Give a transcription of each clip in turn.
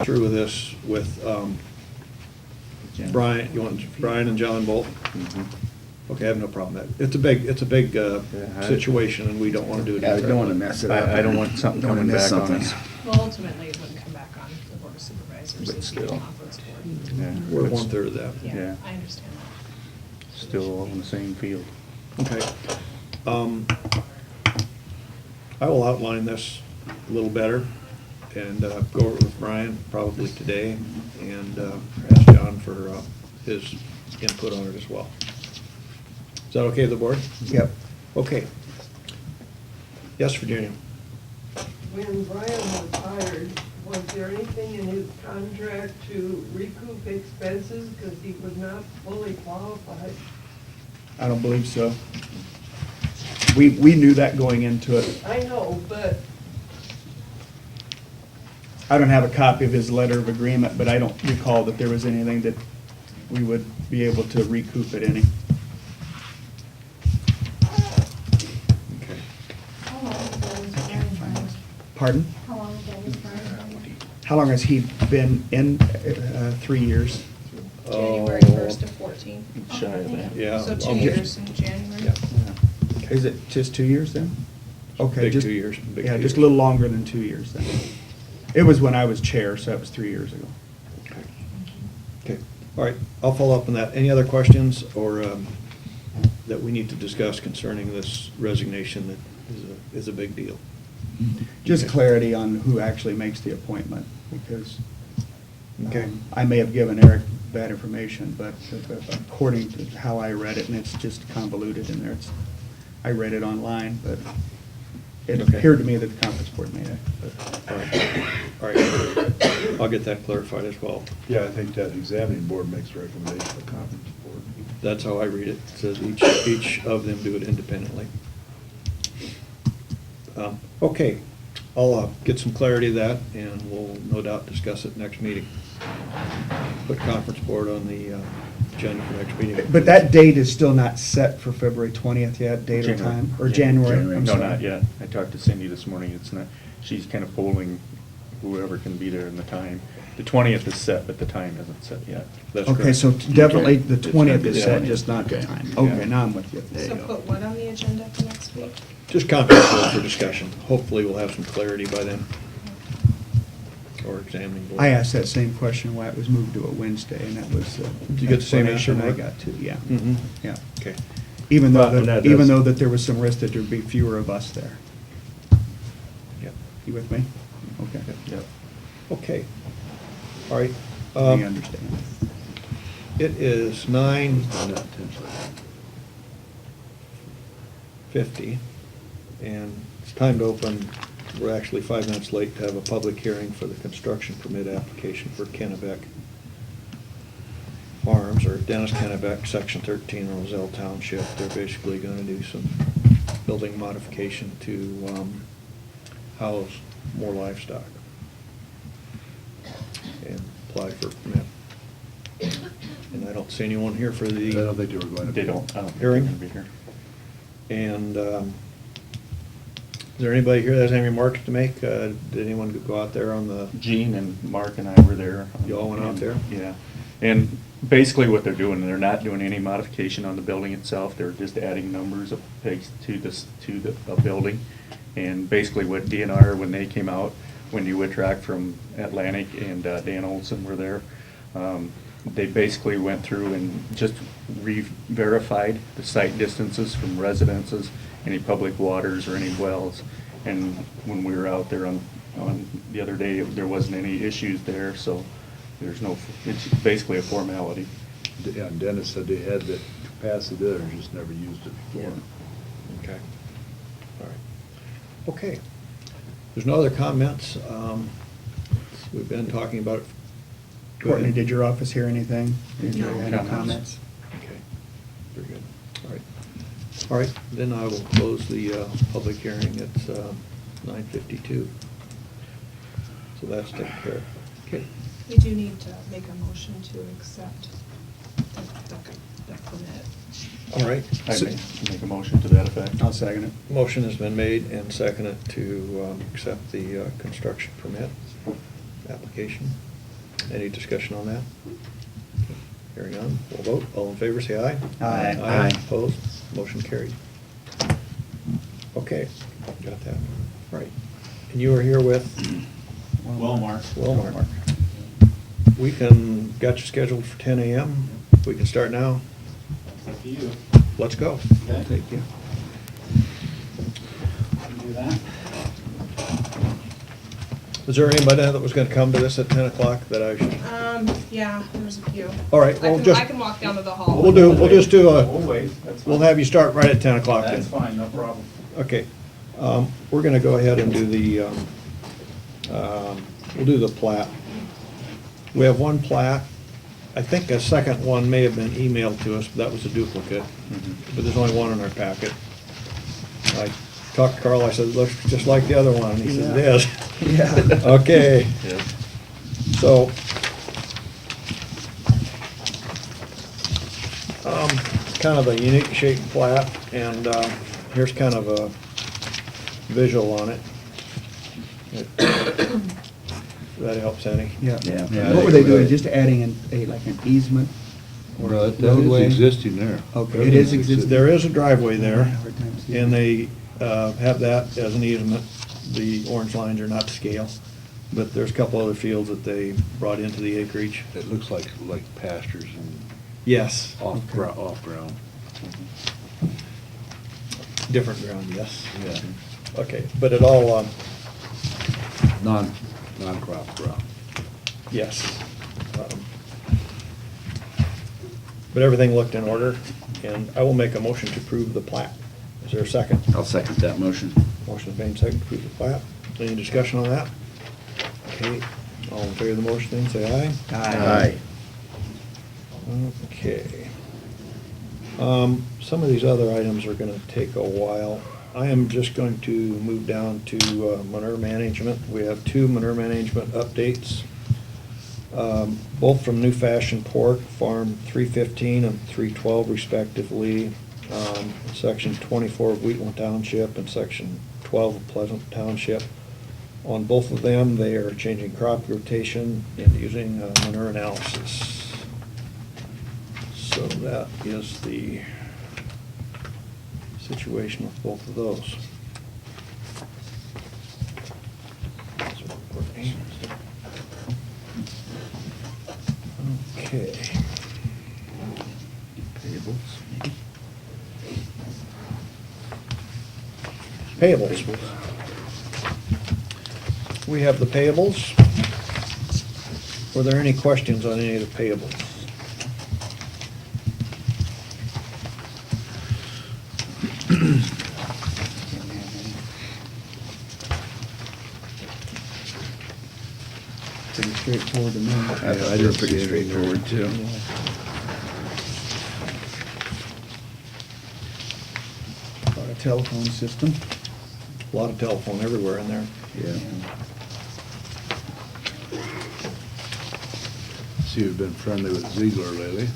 through with this with Brian, you want Brian and John both? Okay, I have no problem with that. It's a big situation, and we don't want to do it. Yeah, we don't want to mess it up. I don't want something Don't wanna coming miss back on something. us. Well, ultimately, it wouldn't come back on the Board of Supervisors. But It'd be still. the conference board. Yeah. We're It's 1/3 of that. Yeah, Yeah. I understand that. Still on the same field. Okay. I will outline this a little better and go over it with Brian probably today and ask John for his input on it as well. Is that okay with the board? Yep. Okay. Yes, Virginia? When Brian was hired, was there anything in his contract to recoup expenses because he was not fully qualified? I don't believe so. We knew that going into it. I know, but I don't have a copy of his letter of agreement, but I don't recall that there was anything that we would be able to recoup at any. Okay. How long ago was Brian hired? Pardon? How long ago was Brian hired? How long has he been in? 3 years. January Oh. 1st of 14. Shy of that. Yeah. So 2 I'll get- years in January. Yeah. Is it just 2 years then? Okay. Big just 2 years. Big Yeah, 2 just a years. little longer than 2 years then. It was when I was chair, so that was 3 years ago. Okay, all right, I'll follow up on that. Any other questions or that we need to discuss concerning this resignation that is a big deal? Just clarity on who actually makes the appointment, because Okay. I may have given Eric bad information, but according to how I read it, and it's just convoluted in there, I read it online, but it Okay. appeared to me that the conference board made it. but- All right, all right, I'll get that clarified as well. Yeah, I think that examining board makes a recommendation to the conference board. That's how I read it. It says each of them do it independently. Okay, I'll get some clarity of that, and we'll no doubt discuss it next meeting. Put conference board on the agenda for next meeting. But that date is still not set for February 20th yet, date or January. time? Or Yeah, January? I'm No, sorry. not yet. I talked to Cindy this morning. It's not, she's kind of polling whoever can be there in the time. The 20th is set, but the time isn't set yet. That's Okay, correct. so definitely the It's gonna 20th be is the set, 20th. just not the Okay. time. Yeah. Okay, now I'm with you. So put what on the agenda for next week? Just conference board for discussion. Hopefully, we'll have some clarity by then. Or examining board. I asked that same question why it was moved to a Wednesday, and that was Did you get the same answer, explanation I Mark? got too, yeah. Mhm. Yeah. Okay. Even though, Well, that even does- though that there was some risk that there'd be fewer of us there. Yep. You with me? Okay. Yep. Okay. All right. We understand. It is 9:50, and it's time to open. We're actually 5 minutes late to have a public hearing for the construction permit application for Kennebec Farms, or Dennis Kennebec, Section 13, Roselle Township. They're basically gonna do some building modification to house more livestock and apply for a permit. And I don't see anyone here for I don't the, think they were going to. They don't, I don't think they're Hearing? gonna be here. and is there anybody here that has any remarks to make? Did anyone go out there on the, Gene and Mark and I were there. You all went out And- there? Yeah. And basically what they're doing, they're not doing any modification on the building itself. They're just adding numbers of pegs to the building. And basically what DNR, when they came out, Wendy Whitrock from Atlantic and Dan Olson were there, they basically went through and just re-verified the site distances from residences, any public waters or any wells. And when we were out there on the other day, there wasn't any issues there, so there's no, it's basically a formality. Yeah, and Dennis said they had the capacity there, just never used it before. okay, all right. Okay. There's no other comments. We've been talking about it. Go Courtney, ahead. did your office hear anything? Did you No. have any Comments. comments? Okay, very good. All right. All right, then I will close the public hearing. It's 9:52. So that's taken care of. Okay. We do need to make a motion to accept the permit. All right. I make a motion to that effect. I'll second it. Motion has been made and seconded to accept the construction permit application. Any discussion on that? Hearing none, we'll vote. All in favor, say aye. Aye. Aye. Opposed? Motion carried. Okay, got that. Right. And you were here with Walmart. Walmart. We got you scheduled for 10 a.m. We can start now. Up to you. Let's go. Okay. Thank you. Do that. Was there anybody that was gonna come to this at 10 o'clock that I should? Yeah, there's a few. All right, I well, can, just- I can walk down to the hall. We'll just do We'll a, wait, that's fine. we'll have you start right at 10 o'clock then. That's fine, no problem. Okay, we're gonna go ahead and do the, we'll do the plat. We have one plat. I think a second one may have been emailed to us, but that was a duplicate. But there's only one in our packet. I talked to Carl, I said, looks just like the other one, and he said, it is. Yeah. Okay, Yeah. so, kind of a unique shaped plat, and here's kind of a visual on it. If that helps any. Yeah. Yeah. What were they doing, just adding like an easement? Or Well, a that is roadway? existing there. Okay, it is existing. There is a driveway there, Hard time seeing. and they have that as an easement. The orange lines are not to scale, but there's a couple other fields that they brought into the acreage. It looks like pastures and Yes. off Okay. ground. Different ground, yes. Yeah. Okay, but it all, Non-crop ground. yes. But everything looked in order, and I will make a motion to approve the plat. Is there a second? I'll second that motion. Motion is made second to approve the plat. Any discussion on that? Okay, all in favor of the motion, then say aye. Aye. Okay. Some of these other items are gonna take a while. I am just going to move down to manure management. We have two manure management updates. Both from New Fashion Pork, Farm 315 and 312 respectively. Section 24 of Wheatland Township and Section 12 of Pleasant Township. On both of them, they are changing crop rotation and using manure analysis. So that is the situation with both of those. Okay. Payables. We have the payables. Were there any questions on any of the payables? Pretty straightforward to me. I did pretty straightforward too. Got a telephone system. A lot of telephone everywhere in there. Yeah. See, you've been friendly with Ziegler lately.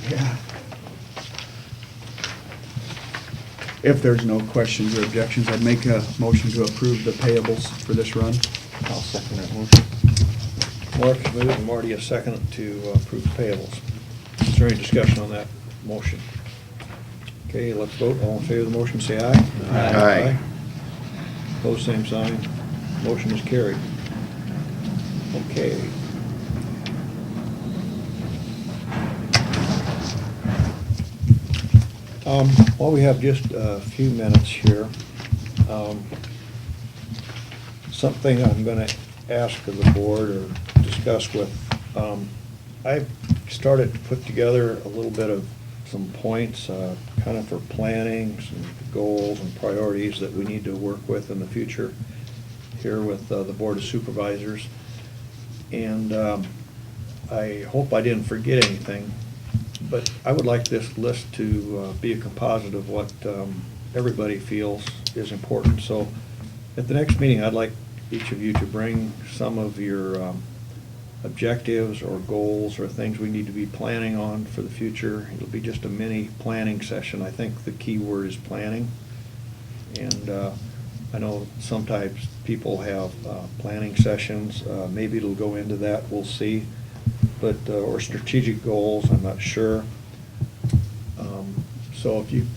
Yeah. If there's no questions or objections, I'd make a motion to approve the payables for this run. I'll second that motion. Mark moved and Marty a second to approve payables. Is there any discussion on that motion? Okay, let's vote. All in favor of the motion, say aye. Aye. Opposed, same sign. Motion is carried. Okay. While we have just a few minutes here, something I'm gonna ask of the board or discuss with, I've started to put together a little bit of some points, kind of for planning, some goals and priorities that we need to work with in the future here with the Board of Supervisors. And I hope I didn't forget anything, but I would like this list to be a composite of what everybody feels is important. So at the next meeting, I'd like each of you to bring some of your objectives or goals or things we need to be planning on for the future. It'll be just a mini planning session. I think the key word is planning. And I know sometimes people have planning sessions, maybe it'll go into that, we'll see. But, or strategic goals, I'm not sure. So if you,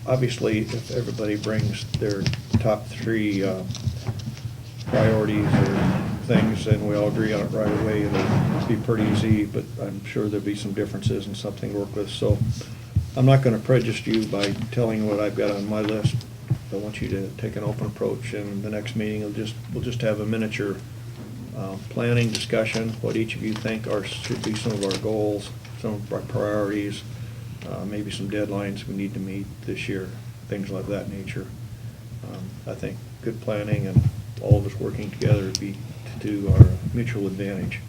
obviously, if everybody brings their top 3 priorities or things, and we all agree on it right away, it'll be pretty easy, but I'm sure there'll be some differences and something to work with. So I'm not gonna prejudice you by telling you what I've got on my list. I want you to take an open approach, and the next meeting, we'll just have a miniature planning discussion, what each of you think should be some of our goals, some of our priorities, maybe some deadlines we need to meet this year, things like that nature. I think good planning and all of us working together would be to our mutual advantage.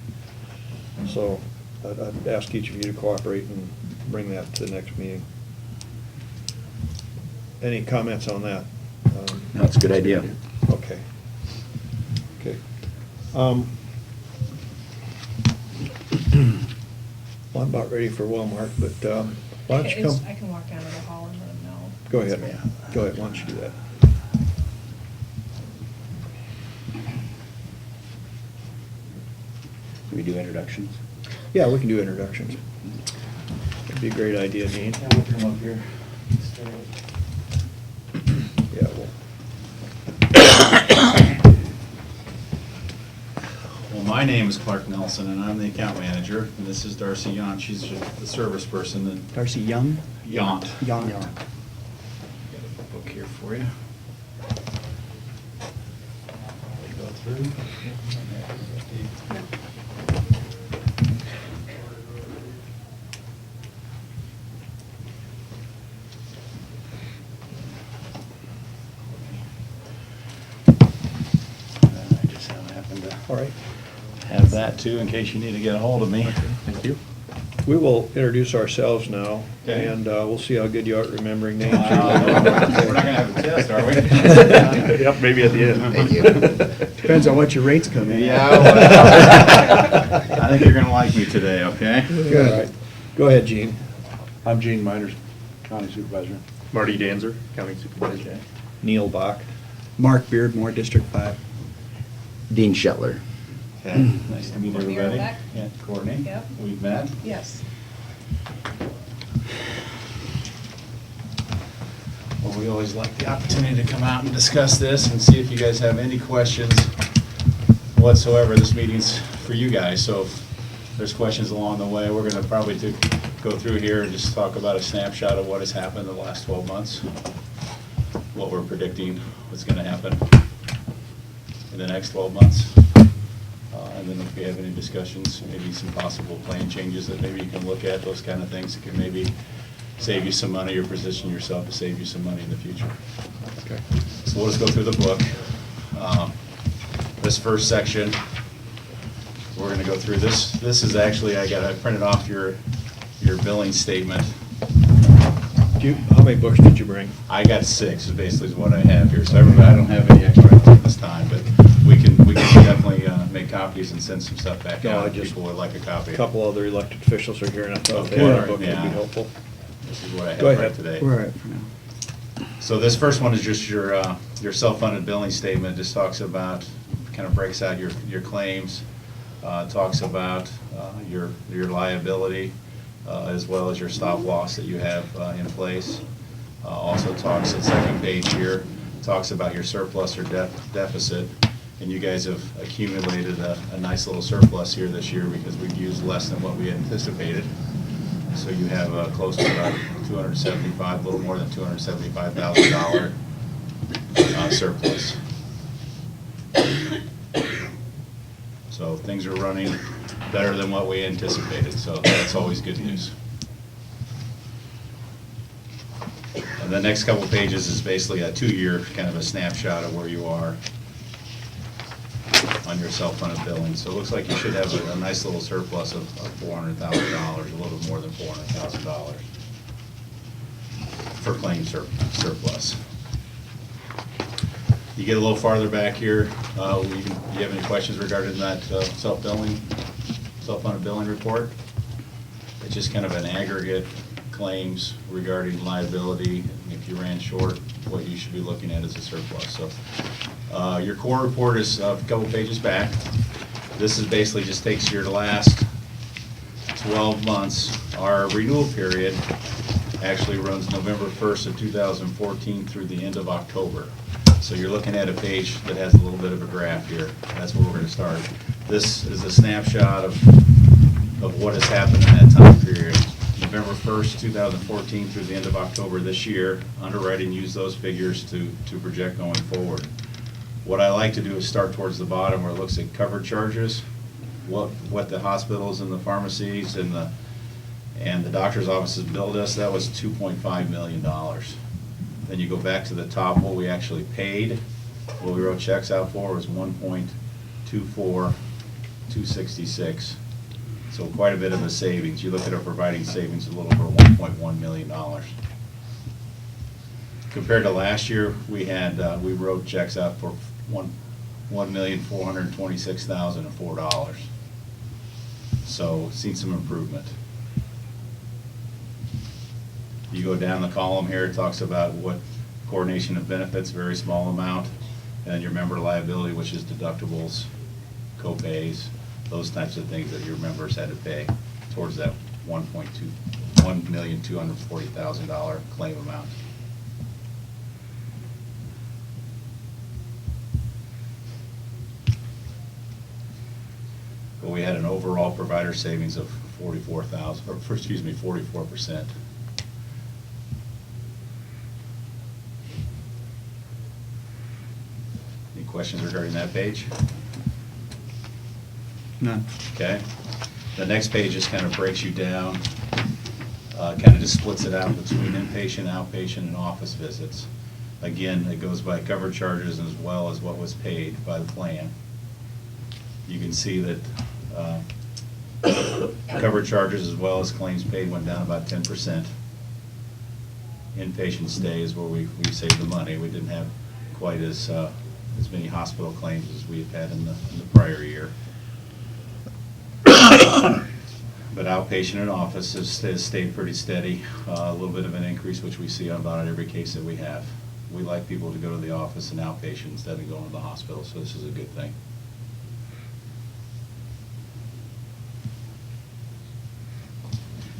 So I'd ask each of you to cooperate and bring that to the next meeting. Any comments on that? That's a good idea. Okay. Okay. Well, I'm about ready for Walmart, but why don't you come? I can walk down to the hall and let them know. Go ahead. Go ahead, why don't you do that? Can we do introductions? Yeah, we can do introductions. It'd be a great idea, Dean. Yeah, we'll come up here. Yeah, well, Well, my name is Clark Nelson, and I'm the account manager, and this is Darcy Yount. She's the service person, and Darcy Young? Yount. Young. Got a book here for you. Go through. I just happen to all right. have that too, in case you need to get a hold of me. Thank you. We will introduce ourselves now, Okay. and we'll see how good you are at remembering names. We're not gonna have a test, are we? Yep, maybe at the end. Thank you. Depends on what your rates come in. Yeah, well, I think you're gonna like me today, okay? Good. All right. Go ahead, Gene. I'm Gene Miners, County Supervisor. Marty Danzer, County Supervisor. Neil Bach. Mark Beardmore, District 5. Dean Shetler. Okay, nice to meet Courtney everybody. Rebek. Yeah, Courtney. Yep. We've met. Yes. Well, we always like the opportunity to come out and discuss this and see if you guys have any questions whatsoever. This meeting's for you guys, so if there's questions along the way, we're gonna probably go through here and just talk about a snapshot of what has happened in the last 12 months, what we're predicting, what's gonna happen in the next 12 months. And then if we have any discussions, maybe some possible plan changes that maybe you can look at, those kind of things that can maybe save you some money or position yourself to save you some money in the future. Okay. So we'll just go through the book. This first section, we're gonna go through this. This is actually, I printed off your billing statement. How many books did you bring? I got 6, is basically what I have here. So everybody, I don't have any extra at this time, but we can definitely make copies and send some stuff back No, out I if just- people would like a copy. A couple other elected officials are here, and I thought if they Okay, had all a book, right, it'd be yeah. helpful. This is what I have Go right ahead. today. We're all right for now. So this first one is just your self-funded billing statement. Just talks about, kind of breaks out your claims, talks about your liability, as well as your stop loss that you have in place. Also talks, the second page here, talks about your surplus or deficit. And you guys have accumulated a nice little surplus here this year because we've used less than what we anticipated. So you have close to about $275, a little more than $275,000 surplus. So things are running better than what we anticipated, so that's always good news. And the next couple pages is basically a 2-year kind of a snapshot of where you are on your self-funded billing. So it looks like you should have a nice little surplus of $400,000, a little more than $400,000 for claim surplus. You get a little farther back here, do you have any questions regarding that self-funded billing report? It's just kind of an aggregate claims regarding liability. If you ran short, what you should be looking at is a surplus. So your core report is a couple pages back. This is basically just takes your last 12 months. Our renewal period actually runs November 1st of 2014 through the end of October. So you're looking at a page that has a little bit of a graph here. That's where we're going to start. This is a snapshot of what has happened in that time period. November 1st, 2014 through the end of October this year. Underwriting used those figures to project going forward. What I like to do is start towards the bottom where it looks at covered charges, what the hospitals and the pharmacies and the doctor's offices billed us. That was $2.5 million. Then you go back to the top, what we actually paid, what we wrote checks out for was $1.24266. So quite a bit of a savings. You look at our providing savings, a little over $1.1 million. Compared to last year, we wrote checks out for $1,426,004. So seen some improvement. You go down the column here, it talks about what coordination of benefits, very small amount, and your member liability, which is deductibles, co-pays, those types of things that your members had to pay towards that $1,240,000 claim amount. But we had an overall provider savings of 44%. Any questions regarding that page? None. Okay. The next page just kind of breaks you down, kind of just splits it out between inpatient, outpatient, and office visits. Again, it goes by covered charges as well as what was paid by the plan. You can see that covered charges as well as claims paid went down about 10%. Inpatient stays where we saved the money. We didn't have quite as many hospital claims as we have had in the prior year. But outpatient and office has stayed pretty steady. A little bit of an increase, which we see on about every case that we have. We like people to go to the office and outpatient instead of going to the hospital, so this is a good thing.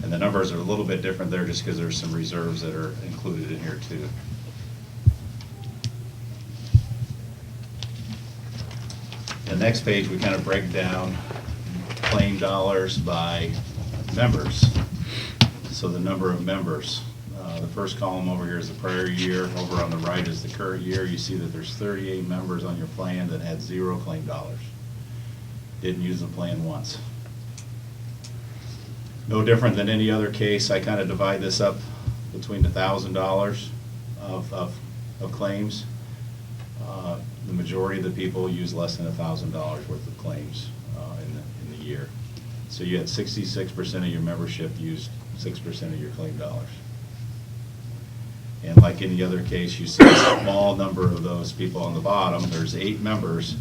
And the numbers are a little bit different there just because there's some reserves that are included in here too. The next page, we kind of break down claim dollars by members. So the number of members. The first column over here is the prior year. Over on the right is the current year. You see that there's 38 members on your plan that had 0 claim dollars. Didn't use the plan once. No different than any other case. I kind of divide this up between $1,000 of claims. The majority of the people use less than $1,000 worth of claims in the year. So you had 66% of your membership used 6% of your claim dollars. And like any other case, you see a small number of those people on the bottom. There's 8 members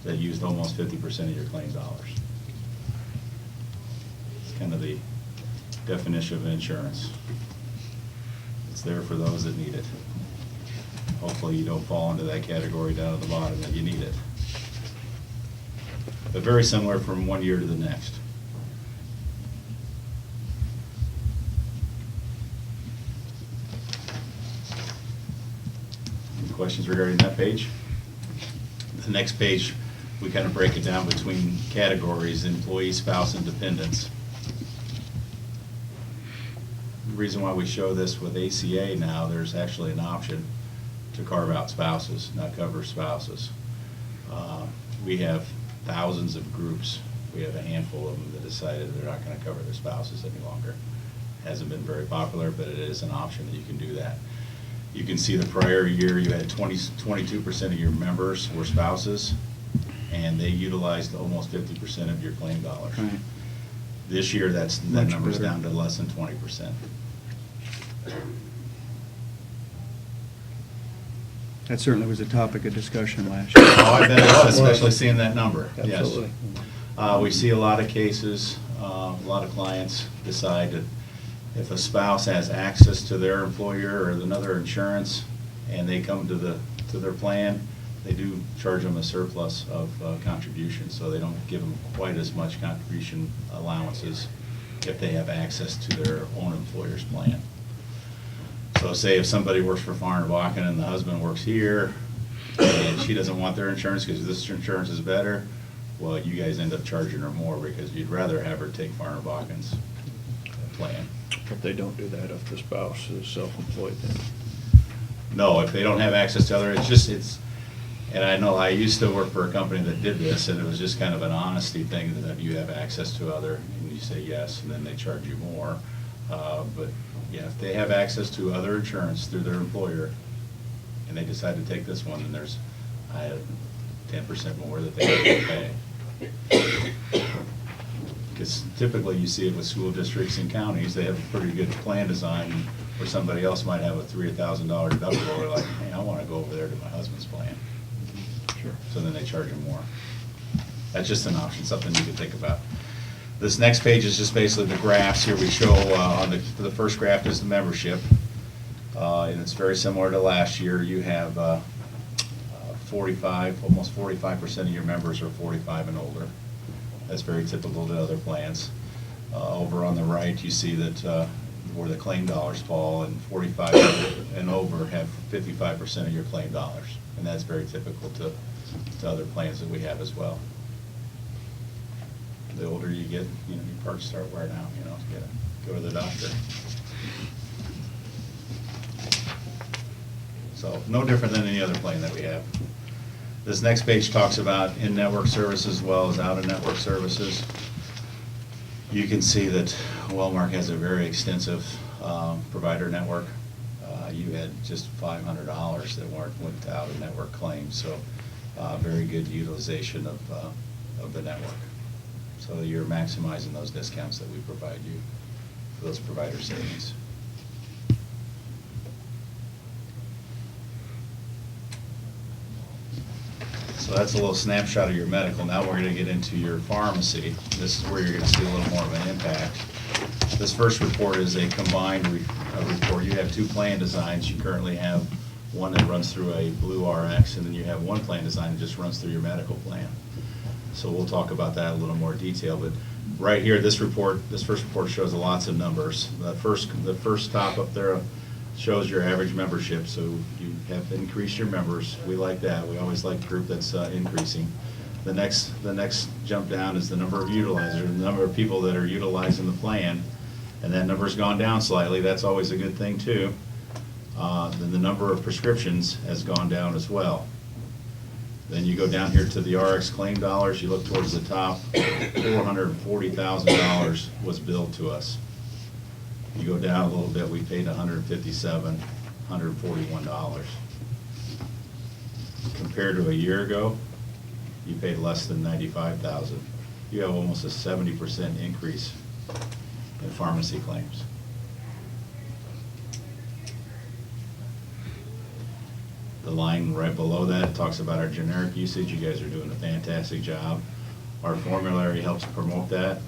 that used almost 50% of your claim dollars. It's kind of the definition of insurance. It's there for those that need it. Hopefully you don't fall into that category down at the bottom that you need it. But very similar from one year to the next. Any questions regarding that page? The next page, we kind of break it down between categories: employee, spouse, and dependents. The reason why we show this with ACA now, there's actually an option to carve out spouses, not cover spouses. We have thousands of groups. We have a handful of them that decided they're not going to cover their spouses any longer. Hasn't been very popular, but it is an option that you can do that. You can see the prior year you had 22% of your members were spouses, and they utilized almost 50% of your claim dollars. Right. This year, that Much number's better. down to less than 20%. That certainly was a topic of discussion last year. Oh, I bet it was, especially seeing that number, yes. Absolutely. We see a lot of cases, a lot of clients decide that, If a spouse has access to their employer or another insurance, and they come to their plan, they do charge them a surplus of contribution, so they don't give them quite as much contribution allowances if they have access to their own employer's plan. So say if somebody works for Farner Bakken and the husband works here, and she doesn't want their insurance because this insurance is better, well, you guys end up charging her more because you'd rather have her take Farner Bakken's plan. But they don't do that if the spouse is self-employed then. No, if they don't have access to other, and I know I used to work for a company that did this, and it was just kind of an honesty thing that you have access to other, and you say yes, and then they charge you more. But yeah, if they have access to other insurance through their employer, and they decide to take this one, then there's 10% more that they have to pay. Because typically you see it with school districts and counties, they have a pretty good plan design where somebody else might have a $3,000 deductible. They're like, hey, I want to go over there to my husband's plan. Sure. So then they charge them more. That's just an option, something you can think about. This next page is just basically the graphs. Here we show on the first graph is the membership. And it's very similar to last year. You have almost 45% of your members are 45 and older. That's very typical to other plans. Over on the right, you see that where the claim dollars fall, and 45 and over have 55% of your claim dollars. And that's very typical to other plans that we have as well. The older you get, your parts start wearing out, you gotta go to the doctor. So no different than any other plan that we have. This next page talks about in-network services as well as out-of-network services. You can see that Wellmark has a very extensive provider network. You had just $500 that went to out-of-network claims, so very good utilization of the network. So you're maximizing those discounts that we provide you for those provider savings. So that's a little snapshot of your medical. Now we're going to get into your pharmacy. This is where you're going to see a little more of an impact. This first report is a combined report. You have two plan designs. You currently have one that runs through a Blue RX, and then you have one plan design that just runs through your medical plan. So we'll talk about that in a little more detail. But right here, this first report shows lots of numbers. The first top up there shows your average membership. So you have increased your members. We like that. We always like a group that's increasing. The next jump down is the number of utilizers, the number of people that are utilizing the plan, and that number's gone down slightly. That's always a good thing too. Then the number of prescriptions has gone down as well. Then you go down here to the RX claim dollars. You look towards the top, $440,000 was billed to us. You go down a little bit, we paid $157, $141. Compared to a year ago, you paid less than $95,000. You have almost a 70% increase in pharmacy claims. The line right below that talks about our generic usage. You guys are doing a fantastic job. Our formulary helps promote that,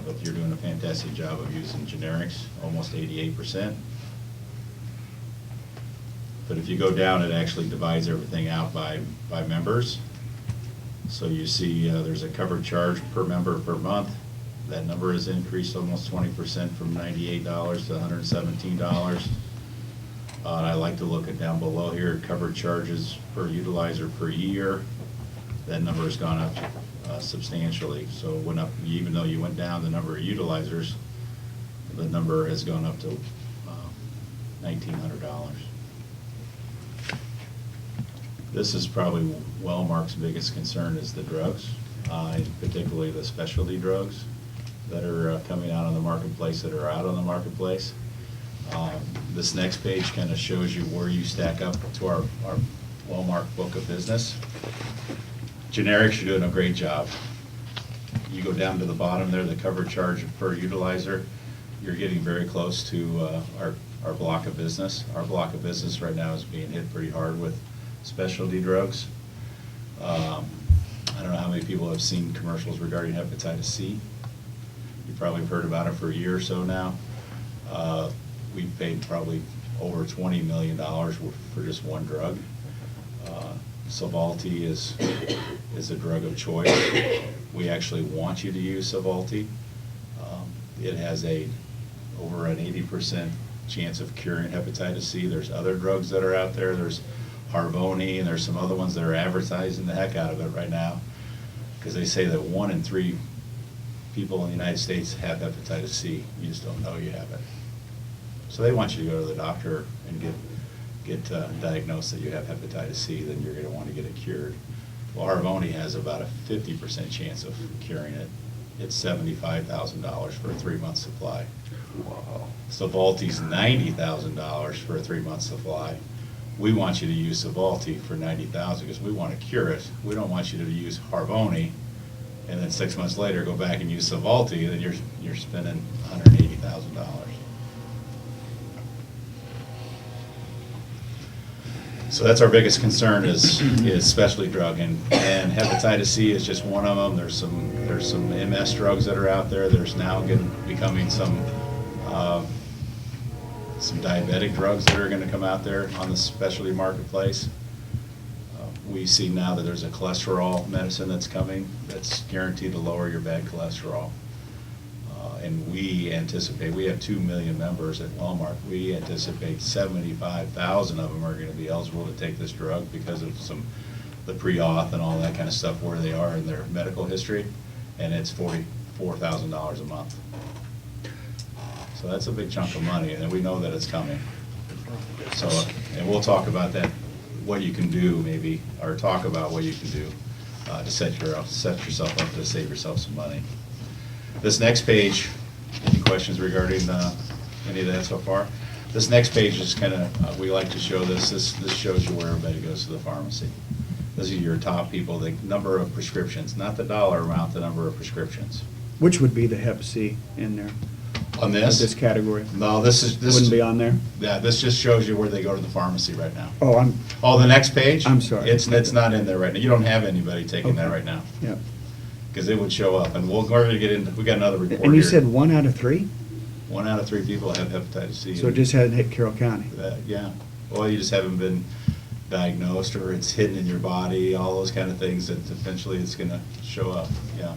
but you're doing a fantastic job of using generics, almost 88%. But if you go down, it actually divides everything out by members. So you see there's a covered charge per member per month. That number has increased almost 20% from $98 to $117. And I like to look at down below here, covered charges per utilizer per year. That number has gone up substantially. So it went up, even though you went down the number of utilizers, the number has gone up to $1,900. This is probably Wellmark's biggest concern is the drugs, particularly the specialty drugs that are coming out on the marketplace, that are out on the marketplace. This next page kind of shows you where you stack up to our Wellmark book of business. Generics, you're doing a great job. You go down to the bottom there, the covered charge per utilizer, you're getting very close to our block of business. Our block of business right now is being hit pretty hard with specialty drugs. I don't know how many people have seen commercials regarding hepatitis C. You probably have heard about it for a year or so now. We've paid probably over $20 million for just one drug. Sovalti is a drug of choice. We actually want you to use Sovalti. It has over an 80% chance of curing hepatitis C. There's other drugs that are out there. There's Harvoni, and there's some other ones that are advertising the heck out of it right now, because they say that 1 in 3 people in the United States have hepatitis C. You just don't know you have it. So they want you to go to the doctor and get diagnosed that you have hepatitis C, then you're going to want to get it cured. Well, Harvoni has about a 50% chance of curing it. It's $75,000 for a 3-month supply. Wow. Sovalti's $90,000 for a 3-month supply. We want you to use Sovalti for $90,000 because we want to cure it. We don't want you to use Harvoni and then 6 months later go back and use Sovalti, then you're spending $180,000. So that's our biggest concern is specialty drug, and hepatitis C is just one of them. There's some MS drugs that are out there. There's now becoming some diabetic drugs that are going to come out there on the specialty marketplace. We see now that there's a cholesterol medicine that's coming that's guaranteed to lower your bad cholesterol. And we anticipate, we have 2 million members at Walmart. We anticipate 75,000 of them are going to be eligible to take this drug because of the pre-auth and all that kind of stuff where they are in their medical history, and it's $44,000 a month. So that's a big chunk of money, and we know that it's coming. So, and we'll talk about that, what you can do maybe, or talk about what you can do to set yourself up to save yourself some money. This next page, any questions regarding any of that so far? This next page is kind of, we like to show this. This shows you where everybody goes to the pharmacy. Those are your top people, the number of prescriptions, not the dollar amount, the number of prescriptions. Which would be the Hep C in there? On this? This category? No, this Wouldn't be on there? Yeah, this just shows you where they go to the pharmacy right now. Oh, Oh, the next page? I'm sorry. It's not in there right now. You don't have anybody taking that Okay. right now, yeah. because it would show up, and we're going to get into, we got another report here. And you said 1 out of 3? 1 out of 3 people have hepatitis C. So it just hadn't hit Carroll County? Yeah. Well, you just haven't been diagnosed, or it's hidden in your body, all those kind of things that eventually it's going to show up, yeah.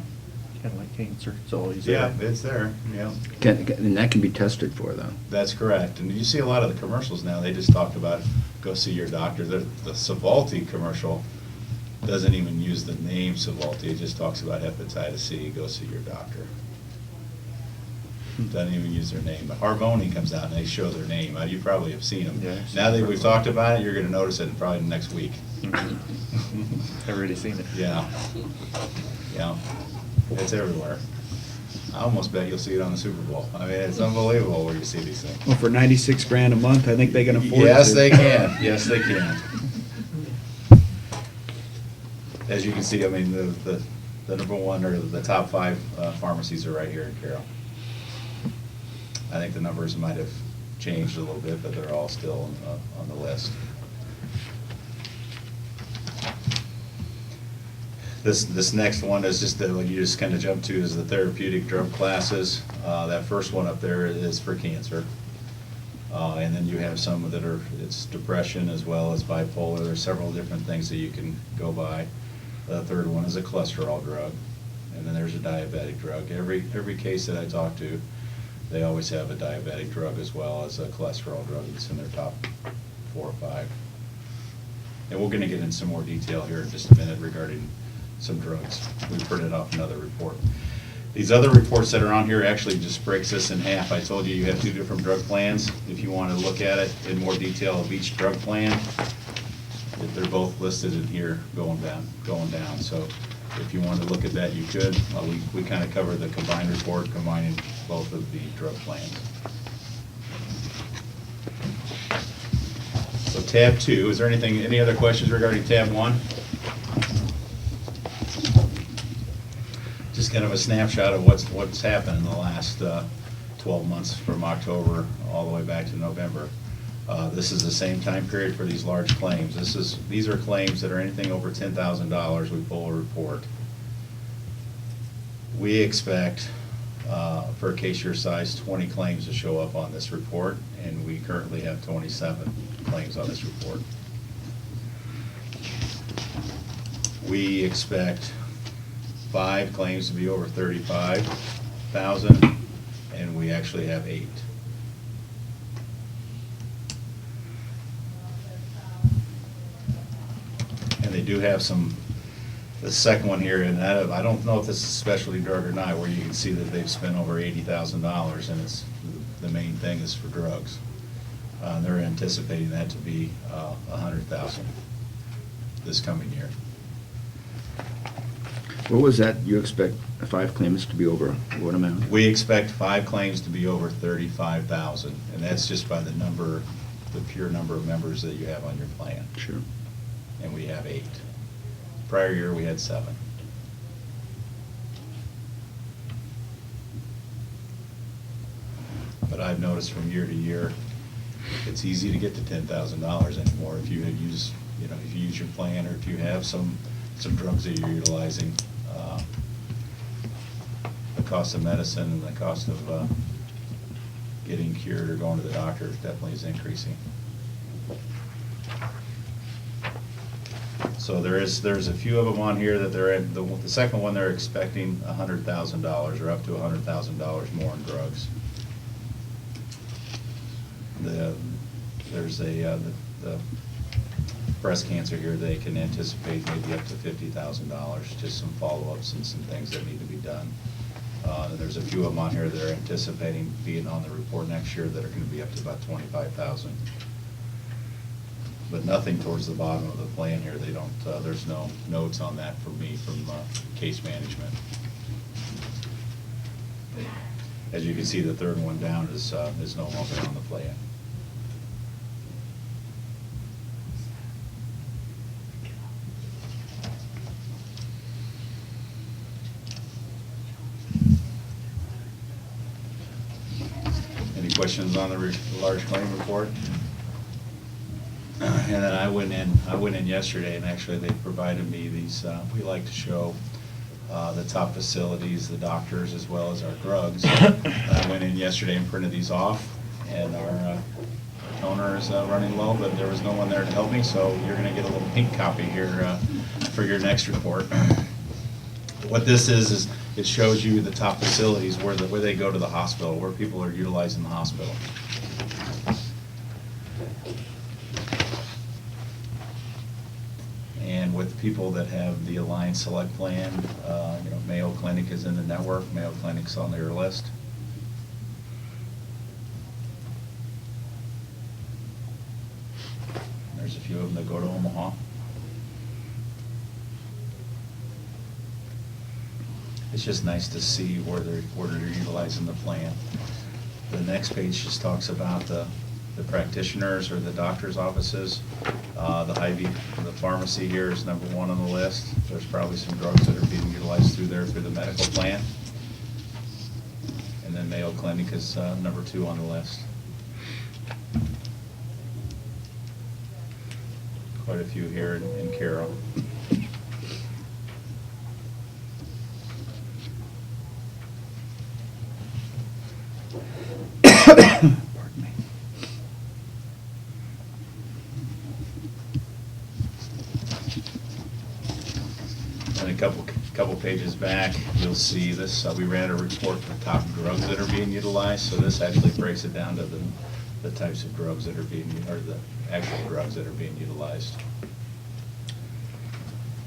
Kind of like cancer, it's always Yeah, there. it's there, yeah. And that can be tested for, though. That's correct. And you see a lot of the commercials now, they just talk about, go see your doctor. The Sovalti commercial doesn't even use the name Sovalti, it just talks about hepatitis C, go see your doctor. Doesn't even use their name. But Harvoni comes out and they show their name. You probably have seen them. Yeah, I've seen Now that we've Harvoni. talked about it, you're gonna notice it probably next week. I've already seen it. Yeah. Yeah. It's everywhere. I almost bet you'll see it on the Super Bowl. I mean, it's unbelievable where you see these things. Well, for 96 grand a month, I think they can afford it. Yes, they can. Yes, they can. As you can see, I mean, the number one, or the top 5 pharmacies are right here in Carroll. I think the numbers might have changed a little bit, but they're all still on the list. This next one is just what you just kind of jump to is the therapeutic drug classes. That first one up there is for cancer. And then you have some that it's depression as well as bipolar. There's several different things that you can go by. The third one is a cholesterol drug. And then there's a diabetic drug. Every case that I talk to, they always have a diabetic drug as well as a cholesterol drug that's in their top 4 or 5. And we're going to get into some more detail here in just a minute regarding some drugs. We printed off another report. These other reports that are on here actually just breaks this in half. I told you you have 2 different drug plans. If you want to look at it in more detail of each drug plan, they're both listed in here going down. So if you want to look at that, you could. We kind of cover the combined report, combining both of the drug plans. So tab 2, is there any other questions regarding tab 1? Just kind of a snapshot of what's happened in the last 12 months from October all the way back to November. This is the same time period for these large claims. These are claims that are anything over $10,000. We pull a report. We expect for a case your size, 20 claims to show up on this report, and we currently have 27 claims on this report. We expect 5 claims to be over 35,000, and we actually have 8. And they do have some, the second one here, and I don't know if this is specialty drug or not, where you can see that they've spent over $80,000, and it's, the main thing is for drugs. They're anticipating that to be 100,000 this coming year. What was that? You expect 5 claimants to be over what amount? We expect 5 claims to be over 35,000, and that's just by the number, the pure number of members that you have on your plan. Sure. And we have 8. Prior year, we had 7. But I've noticed from year to year, it's easy to get to $10,000 anymore if you use, you know, if you use your plan, or if you have some drugs that you're utilizing. The cost of medicine and the cost of getting cured or going to the doctor definitely is increasing. So there's a few of them on here that they're at, the second one, they're expecting $100,000 or up to $100,000 more in drugs. There's the breast cancer here, they can anticipate maybe up to $50,000, just some follow-ups and some things that need to be done. There's a few of them on here that are anticipating being on the report next year that are gonna be up to about $25,000. But nothing towards the bottom of the plan here. They don't, there's no notes on that for me from case management. As you can see, the third one down is no longer on the plan. Any questions on the large claim report? And then I went in yesterday, and actually they provided me these, we like to show the top facilities, the doctors, as well as our drugs. I went in yesterday and printed these off, and our toner is running low, but there was no one there to help me, so you're gonna get a little pink copy here for your next report. What this is it shows you the top facilities where they go to the hospital, where people are utilizing the hospital. And with people that have the Alliance Select plan, you know, Mayo Clinic is in the network, Mayo Clinic's on their list. There's a few of them that go to Omaha. It's just nice to see where they're utilizing the plan. The next page just talks about the practitioners or the doctor's offices. The Hy-Vee, the pharmacy here is number 1 on the list. There's probably some drugs that are being utilized through the medical plan. And then Mayo Clinic is number 2 on the list. Quite a few here in Carroll. Pardon me. And a couple pages back, you'll see this, we ran a report for top drugs that are being utilized, so this actually breaks it down to the types of drugs that are being, or the actual drugs that are being utilized.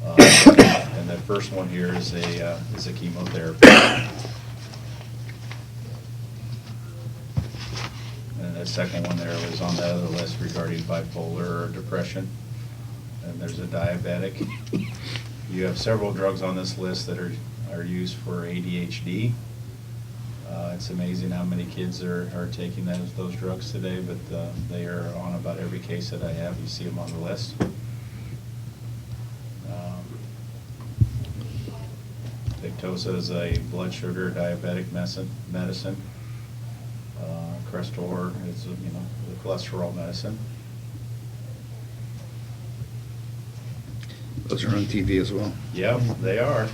And the first one here is a chemotherapy. And the second one there was on that other list regarding bipolar or depression. And there's a diabetic. You have several drugs on this list that are used for ADHD. It's amazing how many kids are taking those drugs today, but they are on about every case that I have. You see them on the list. Victoza is a blood sugar diabetic medicine. Crestor is, you know, the cholesterol medicine. Those are on TV as well. Yep, they are.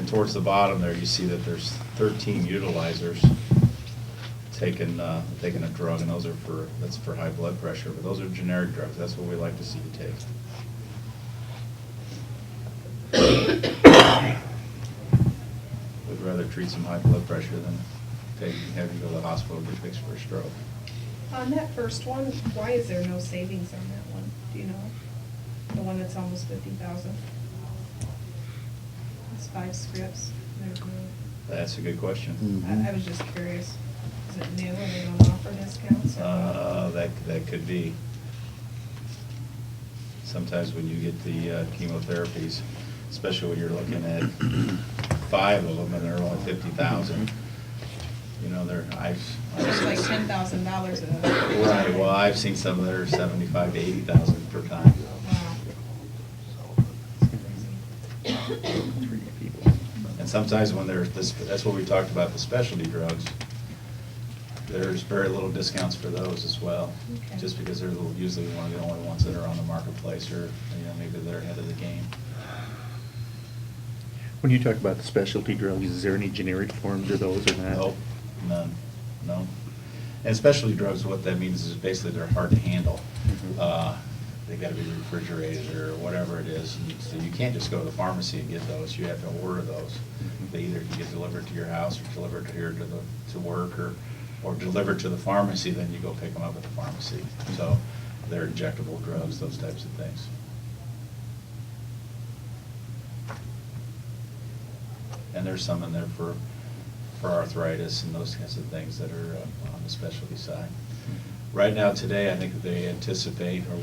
And towards the bottom there, you see that there's 13 utilizers taking a drug, and that's for high blood pressure, but those are generic drugs. That's what we like to see you take. We'd rather treat some high blood pressure than have you go to the hospital and get fixed for a stroke. On that first one, why is there no savings on that one? Do you know? The one that's almost 50,000? It's 5 scripts. There's no, That's a good question. I was just curious. Is it new and they don't offer discounts? or what? That could be. Sometimes when you get the chemotherapies, especially when you're looking at 5 of them and they're only 50,000, you know, It's like $10,000 a. Right, well, I've seen some that are 75 to 80,000 per time. Wow. And sometimes when there's this, that's what we talked about, the specialty drugs, there's very little discounts for those as well. Okay. Just because they're usually one of the only ones that are on the marketplace, or, you know, maybe they're ahead of the game. When you talk about the specialty drugs, is there any generic forms of those or not? Nope, none, no. And specialty drugs, what that means is basically they're hard to handle. Mhm. They gotta be refrigerated or whatever it is, and so you can't just go to the pharmacy and get those, you have to order those. Mhm. They either can get delivered to your house, or delivered here to work, or delivered to the pharmacy, then you go pick them up at the pharmacy. So they're injectable drugs, those types of things. And there's some in there for arthritis and those kinds of things that are on the specialty side. Right now, today, I think that they anticipate, or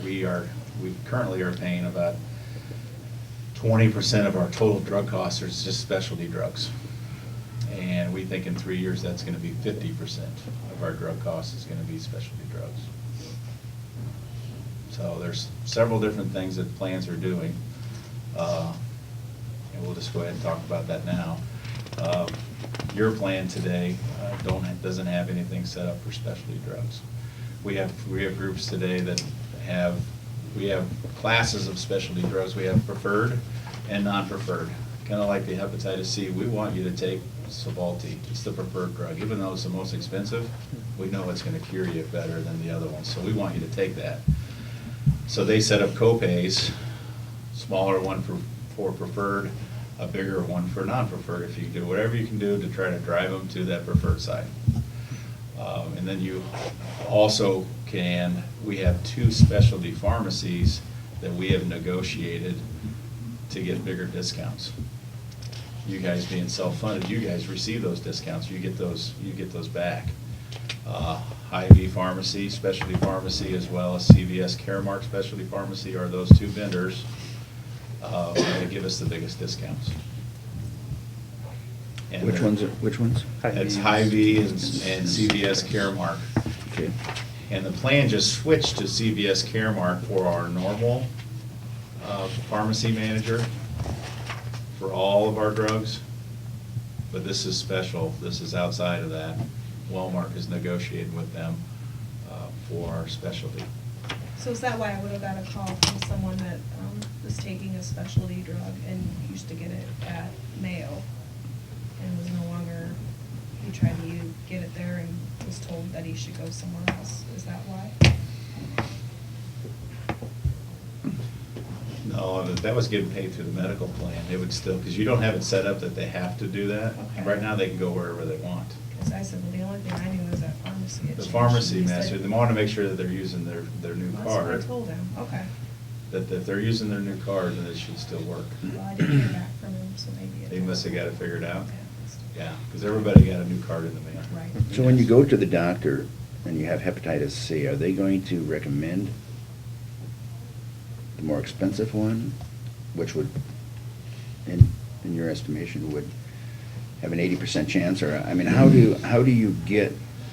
we currently are paying about 20% of our total drug costs are just specialty drugs. And we think in 3 years, that's gonna be 50% of our drug costs is gonna be specialty drugs. So there's several different things that plans are doing. And we'll just go ahead and talk about that now. Your plan today doesn't have anything set up for specialty drugs. We have groups today that we have classes of specialty drugs. We have preferred and non-preferred. Kind of like the hepatitis C, we want you to take Sovaldi. It's the preferred drug. Even though it's the most expensive, we know it's going to cure you better than the other ones. So we want you to take that. So they set up co-pays, smaller one for preferred, a bigger one for non-preferred, if you do whatever you can do to try to drive them to that preferred side. And then you also we have 2 specialty pharmacies that we have negotiated to get bigger discounts. You guys being self-funded, you guys receive those discounts, you get those back. Hy-Vee Pharmacy, Specialty Pharmacy, as well as CVS Caremark Specialty Pharmacy are those 2 vendors that give us the biggest discounts. And Which ones? It's Hy-Vee and CVS Caremark. Okay. And the plan just switched to CVS Caremark for our normal pharmacy manager for all of our drugs. But this is special. This is outside of that. Walmart is negotiating with them for our specialty. So is that why I would have got a call from someone that was taking a specialty drug and used to get it at Mayo and was no longer, he tried to get it there and was told that he should go somewhere else? Is that why? No, that was getting paid through the medical plan. It would still, because you don't have it set up that they have to do that. Okay. Right now, they can go wherever they want. Because I said, well, the only thing I knew was that pharmacy had The changed. pharmacy And he master, said- they want to make sure that they're using their new That's what I card. told him, okay. That if they're using their new card, then it should still work. Well, I didn't hear back from him, so maybe it. They must have got it figured out. Yeah, Yeah, because everybody got a new card in the mail. Right. So when you go to the doctor and you have hepatitis C, are they going to recommend the more expensive one, which would, in your estimation, would have an 80% chance? Or, I mean, how do you get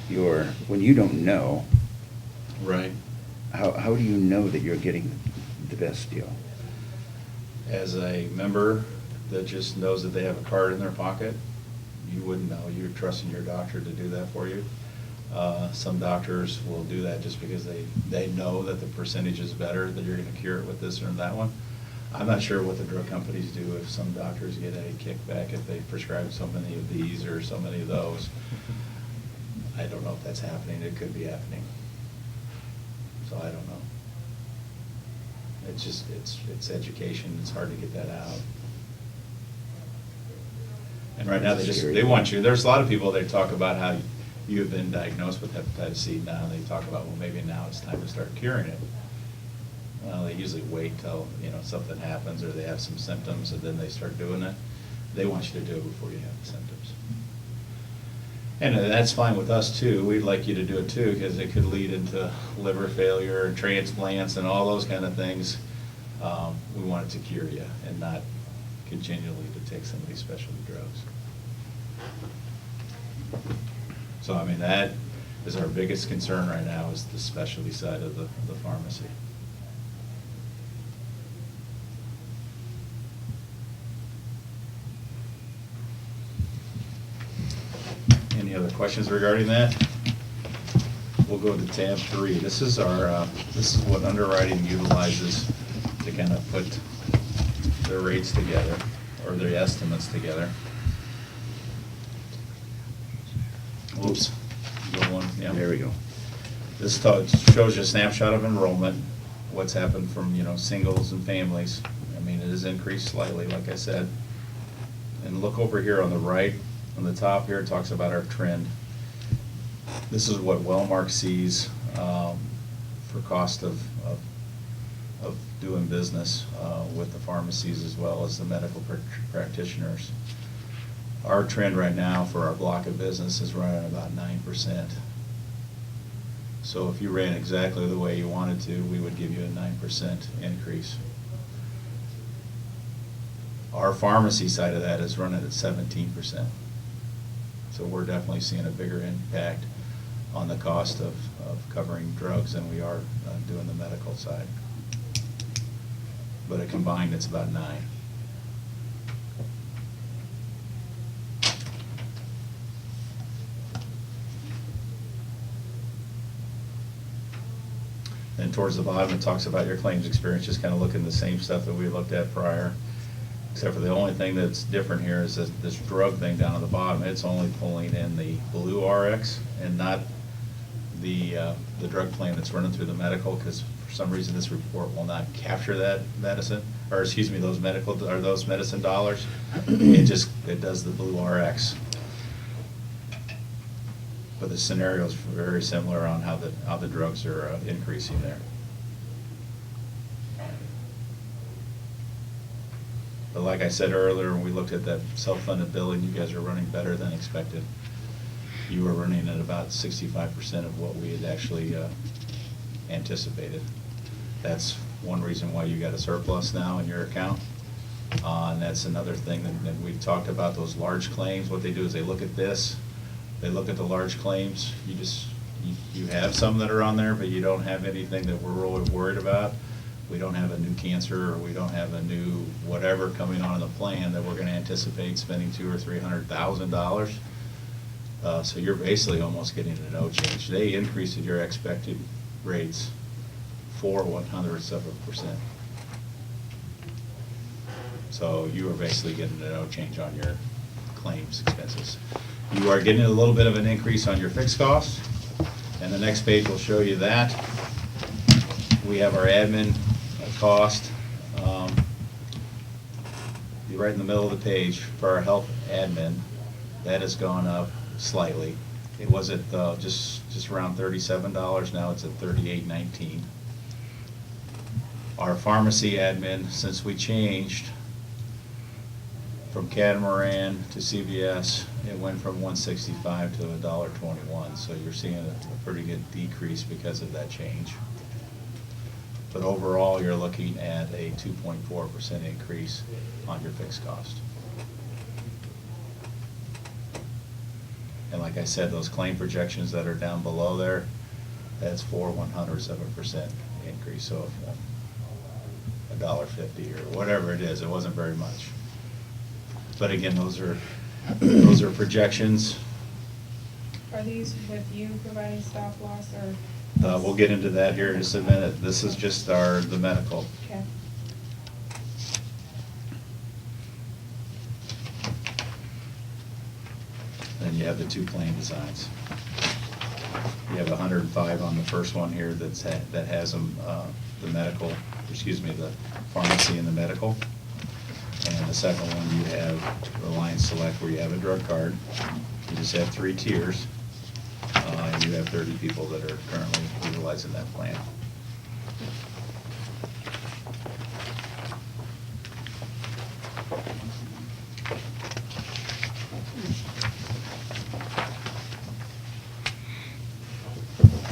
when you don't know, Right. how do you know that you're getting the best deal? As a member that just knows that they have a card in their pocket, you wouldn't know. You're trusting your doctor to do that for you. Some doctors will do that just because they know that the percentage is better, that you're going to cure it with this or that one. I'm not sure what the drug companies do, if some doctors get a kickback if they prescribe so many of these or so many of those. I don't know if that's happening, it could be happening. So I don't know. It's just, it's education, it's hard to get that out. And right now, they want you, there's a lot of people that talk about how you have been diagnosed with hepatitis C now, and they talk about, well, maybe now it's time to start curing it. Well, they usually wait till, something happens, or they have some symptoms, and then they start doing it. They want you to do it before you have the symptoms. And that's fine with us too, we'd like you to do it too, because it could lead into liver failure and transplants and all those kind of things. We want it to cure you and not continually to take some of these specialty drugs. So, I mean, that is our biggest concern right now, is the specialty side of the pharmacy. Any other questions regarding that? We'll go to tab 3. This is our, this is what underwriting utilizes to kind of put their rates together, or their estimates together. Oops. Go one, yeah. There we go. This shows you a snapshot of enrollment, what's happened from, singles and families. I mean, it has increased slightly, like I said. And look over here on the right, on the top here, it talks about our trend. This is what Wellmark sees for cost of doing business with the pharmacies as well as the medical practitioners. Our trend right now for our block of business is running about 9%. So if you ran exactly the way you wanted to, we would give you a 9% increase. Our pharmacy side of that is running at 17%. So we're definitely seeing a bigger impact on the cost of covering drugs than we are doing the medical side. But combined, it's about 9%. Then towards the bottom, it talks about your claims experience, just kind of looking the same stuff that we looked at prior. Except for the only thing that's different here is this drug thing down at the bottom. It's only pulling in the blue RX and not the drug claim that's running through the medical, because for some reason this report will not capture that medicine, or excuse me, those medicine dollars. It does the blue RX. But the scenario is very similar on how the drugs are increasing there. But like I said earlier, when we looked at that self-funded billing, you guys are running better than expected. You were running at about 65% of what we had actually anticipated. That's one reason why you got a surplus now in your account. And that's another thing that we've talked about, those large claims. What they do is they look at this, they look at the large claims. You have some that are on there, but you don't have anything that we're really worried about. We don't have a new cancer, or we don't have a new whatever coming on in the plan that we're going to anticipate spending $200,000 or $300,000. So you're basically almost getting a no change. They increased your expected rates 0.04%. So you are basically getting a no change on your claims expenses. You are getting a little bit of an increase on your fixed costs, and the next page will show you that. We have our admin cost. Right in the middle of the page for our health admin, that has gone up slightly. It was at just around $37. Now it's at $38.19. Our pharmacy admin, since we changed from Catamaran to CVS, it went from $1.65 to $1.21. So you're seeing a pretty good decrease because of that change. But overall, you're looking at a 2.4% increase on your fixed cost. And like I said, those claim projections that are down below there, that's 0.01% increase. So $1.50 or whatever it is, it wasn't very much. But again, those are projections. Are these with you providing stop loss, or? We'll get into that here in just a minute. This is just the medical. Okay. you have the two plan designs. You have 105 on the first one here that has them, the medical, the pharmacy and the medical. And the second one, you have Reliance Select where you have a drug card. You just have 3 tiers. And you have 30 people that are currently utilizing that plan.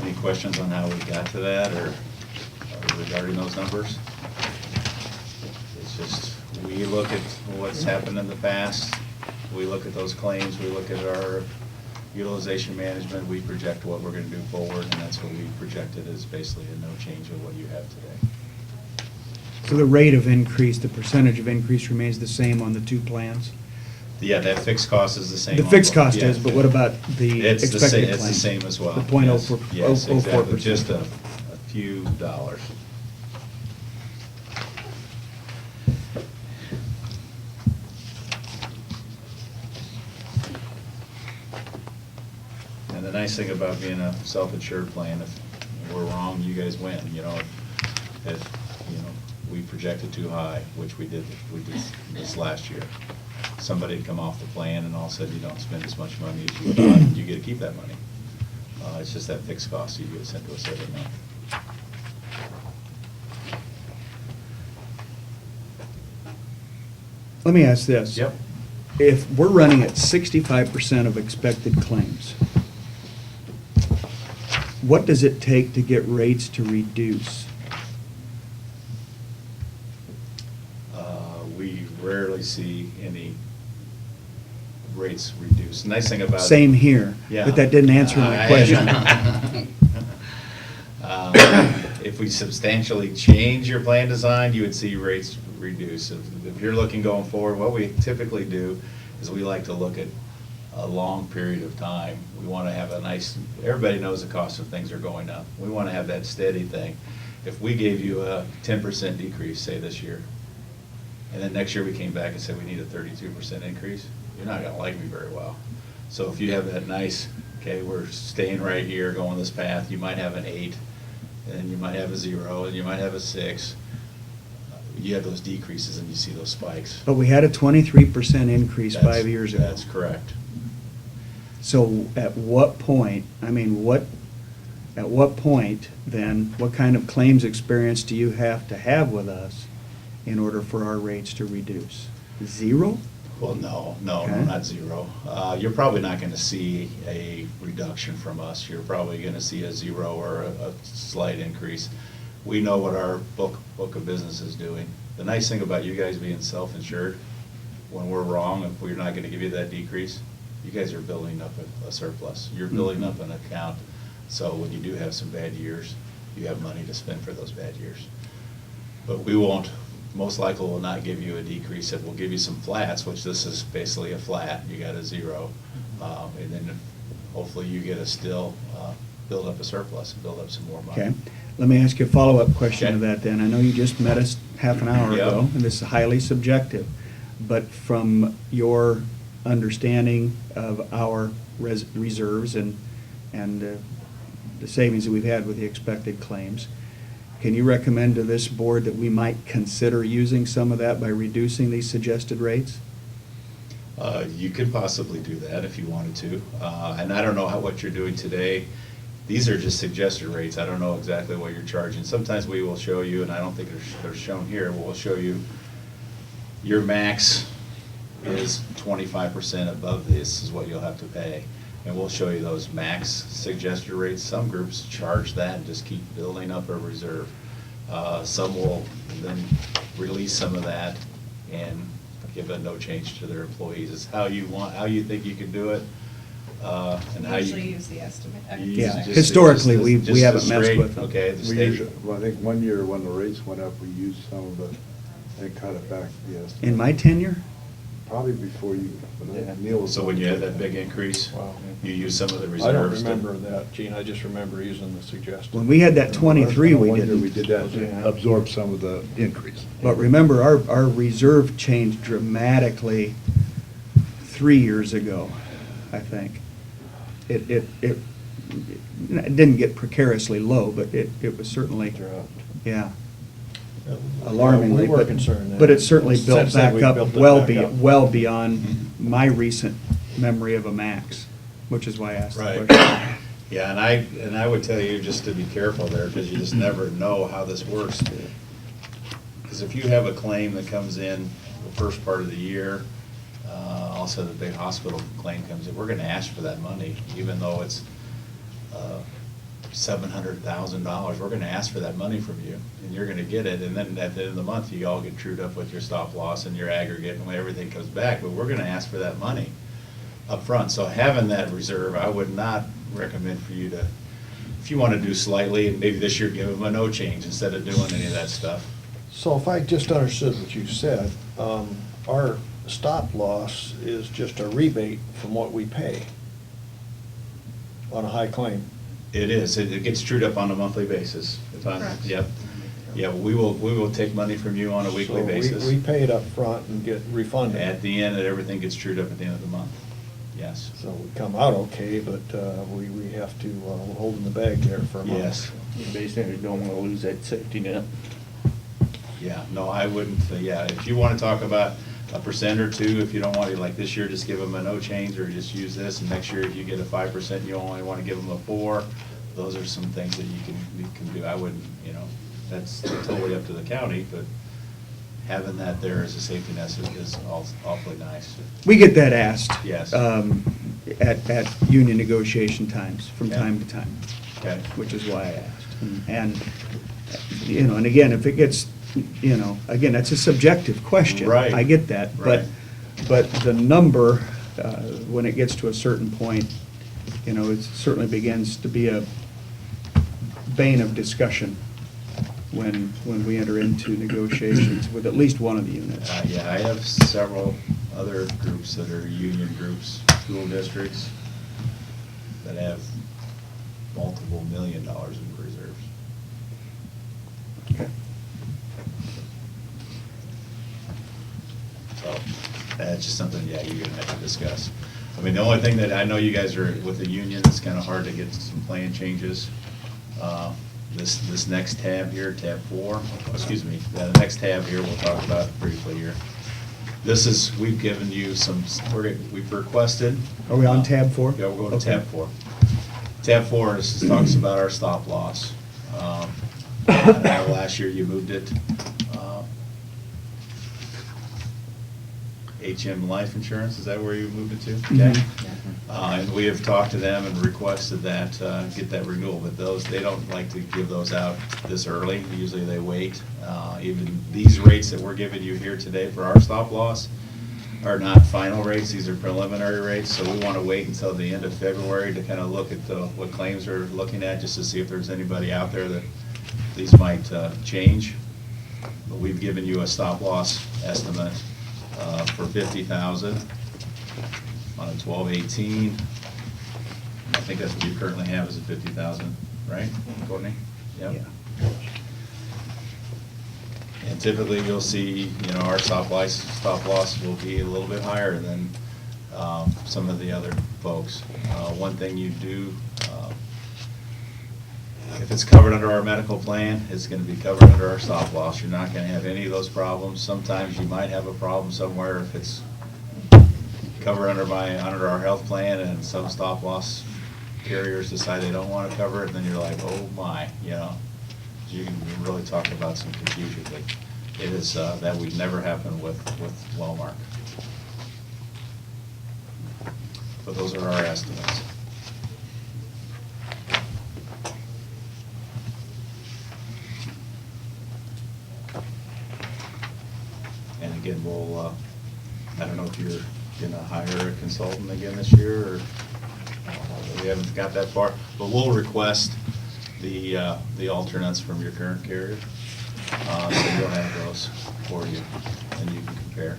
Any questions on how we got to that or regarding those numbers? It's just, we look at what's happened in the past, we look at those claims, we look at our utilization management, we project what we're gonna do forward, and that's what we projected as basically a no change of what you have today. So the rate of increase, the percentage of increase remains the same on the two plans? Yeah, that fixed cost is the same. The on fixed both. cost Yeah. is, but what about the It's the expected same, claim? it's the same as well. The point oh Yes. four, Yes, oh four exactly, percent. just a few dollars. And the nice thing about being a self-insured plan, if we're wrong, you guys win, you know, if, you know, we projected too high, which we did this last year. Somebody'd come off the plan and all of a sudden you don't spend as much money as you thought, you get to keep that money. It's just that fixed cost you get sent to us every month. Let me ask this. Yep. If we're running at 65% of expected claims, what does it take to get rates to reduce? We rarely see any rates reduced. Nice thing about. Same here, Yeah. but that didn't answer my question. If we substantially change your plan design, you would see rates reduce. If you're looking going forward, what we typically do is we like to look at a long period of time. We want to have a nice, everybody knows the cost of things are going up. We want to have that steady thing. If we gave you a 10% decrease, say this year, and then next year we came back and said we need a 32% increase, you're not going to like me very well. So if you have that nice, okay, we're staying right here, going this path, you might have an 8, and you might have a 0, and you might have a 6. You have those decreases and you see those spikes. But we had a 23% increase 5 years ago. That's correct. So at what point, I mean, at what point then, what kind of claims experience do you have to have with us in order for our rates to reduce? 0? Well, no, Okay. not 0. You're probably not going to see a reduction from us. You're probably going to see a 0 or a slight increase. We know what our book of business is doing. The nice thing about you guys being self-insured, when we're wrong, if we're not going to give you that decrease, you guys are building up a surplus. You're building up an account, so when you do have some bad years, you have money to spend for those bad years. But we won't, most likely will not give you a decrease. It will give you some flats, which this is basically a flat. You got a 0. And then hopefully you get a still, build up a surplus and build up some more money. Okay. Let me ask you a follow-up question to Okay. that then. I know you just met us half an hour Yeah. ago, and this is highly subjective. But from your understanding of our reserves and the savings that we've had with the expected claims, can you recommend to this board that we might consider using some of that by reducing these suggested rates? You could possibly do that if you wanted to. And I don't know what you're doing today. These are just suggested rates. I don't know exactly what you're charging. Sometimes we will show you, and I don't think they're shown here, we'll show you your max is 25% above this is what you'll have to pay. And we'll show you those max suggested rates. Some groups charge that and just keep building up a reserve. Some will then release some of that and give a no change to their employees. It's how you think you can do it. And how you Usually use the estimate. Yeah, historically, we just haven't messed straight, with them. Okay, the We state. usually, well, I think one year when the rates went up, we used some of it and cut it back, yes. In my tenure? Probably before you, but I think Neil was. So when you had that big increase, Wow. you use some of the I don't reserves. to- remember that, Gene, I just remember using the suggested. When we had that 23, we One year didn't. we did that, to absorb some of the increase. But remember, our reserve changed dramatically 3 years ago. I think. It didn't get precariously low, but it was certainly, Dropped. yeah, Yeah, alarmingly. We were but- concerned. that- But it certainly built Since then, back we've up built it well back up. well beyond my recent memory of a max, which is why I asked the Right. question. Yeah, and I would tell you just to be careful there, because you just never know how this works. Because if you have a claim that comes in the first part of the year, also the big hospital claim comes in, we're gonna ask for that money, even though it's $700,000, we're gonna ask for that money from you, and you're gonna get it, and then at the end of the month, you all get trued up with your stop loss and your aggregate, and when everything comes back, but we're gonna ask for that money up front. So having that reserve, I would not recommend for you to, if you wanna do slightly, and maybe this year give them a no change instead of doing any of that stuff. So if I just understood what you said, our stop loss is just a rebate from what we pay on a high claim. It is, it gets trued up on a monthly basis. Correct. Yep. Yeah, we will take money from you on a weekly So basis. we pay it up front and get refunded. At the end, everything gets trued up at the end of the month. Yes. So we come out okay, but we have to hold in the bag there for a month. Yes. You basically don't want to lose that safety net. Yeah, no, I wouldn't, yeah, if you want to talk about a % or two, if you don't want to, like this year, just give them a no change, or just use this, and next year, if you get a 5%, you only want to give them a 4, those are some things that you can do. I wouldn't, that's totally up to the county, but having that there as a safety net is awfully nice. We get that asked. Yes. At union negotiation times, from Yeah. time to time. Okay. Which is why I asked. And, and again, if it gets, again, that's a subjective question. Right. I get that. Right. But the number, when it gets to a certain point, it certainly begins to be a bane of discussion when we enter into negotiations with at least one of the units. Yeah, I have several other groups that are union groups, school districts, that have multiple $1 million in reserves. Okay. So, that's just something, yeah, you're gonna have to discuss. I mean, the only thing that I know you guys are, with the union, it's kinda hard to get some plan changes. This next tab here, tab 4, excuse me, the next tab here, we'll talk about briefly here. This is, we've given you some, we've requested. Are we on tab 4? Yeah, we're going to Okay. tab 4. Tab 4 talks about our stop loss. Last year you moved it. HM Life Insurance, is that where you moved it to? Mhm. Okay. And we have talked to them and requested that, get that renewal, but they don't like to give those out this early. Usually they wait. Even these rates that we're giving you here today for our stop loss are not final rates, these are preliminary rates, so we want to wait until the end of February to kind of look at what claims we're looking at, just to see if there's anybody out there that these might change. But we've given you a stop loss estimate for 50,000 on a 12/18. I think that's what you currently have, is a 50,000, right, Courtney? Yep. Yeah. And typically, you'll see, our stop loss will be a little bit higher than some of the other folks. One thing you do, if it's covered under our medical plan, it's gonna be covered under our stop loss. You're not gonna have any of those problems. Sometimes you might have a problem somewhere if it's covered under our health plan, and some stop loss carriers decide they don't wanna cover it, and then you're like, oh my, You can really talk about some confusion, but it is, that would never happen with Wellmark. But those are our estimates. And again, we'll, I don't know if you're gonna hire a consultant again this year, or we haven't got that far, but we'll request the alternates from your current carrier. So you'll have those for you, and you can compare.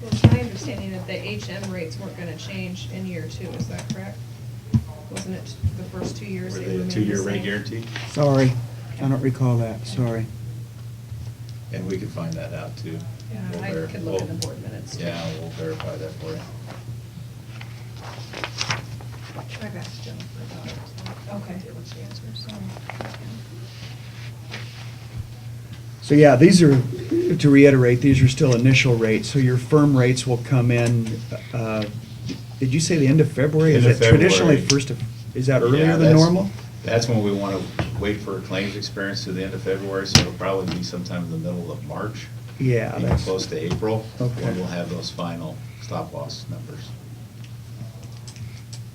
Well, it's my understanding that the HM rates weren't gonna change in year 2, is that correct? Wasn't it the first 2 years Were they they a remained the 2-year rate same? guarantee? Sorry, I don't recall that, sorry. And we can find that out too. Yeah, We'll I could look in the we'll- board minutes. too. Yeah, we'll verify that for you. I've asked Jennifer about it, so. Okay. See what she answers, so. So yeah, these are, to reiterate, these are still initial rates, so your firm rates will come in, did you say the end of February? End of Is it traditionally February. first of, is that Yeah, earlier than that's- normal? That's when we want to wait for claims experience to the end of February, so it'll probably be sometime in the middle of March. Yeah, Even that's. close to April, Okay. when we'll have those final stop-loss numbers.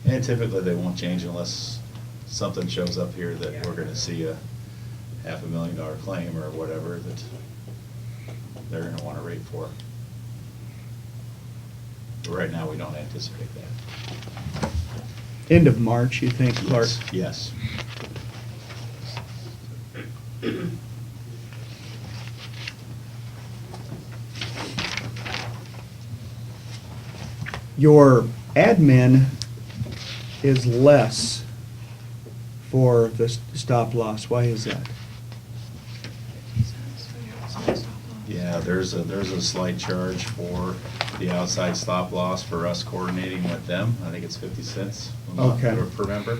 And typically, they won't change unless something shows up here that we're gonna see a $500,000 claim or whatever that they're gonna want to rate for. But right now, we don't anticipate that. End of March, you think, Clark? Yes. Your admin is less for the stop loss. Why is that? Yeah, there's a slight charge for the outside stop loss for us coordinating with them. I think it's 50 cents a month Okay. per member.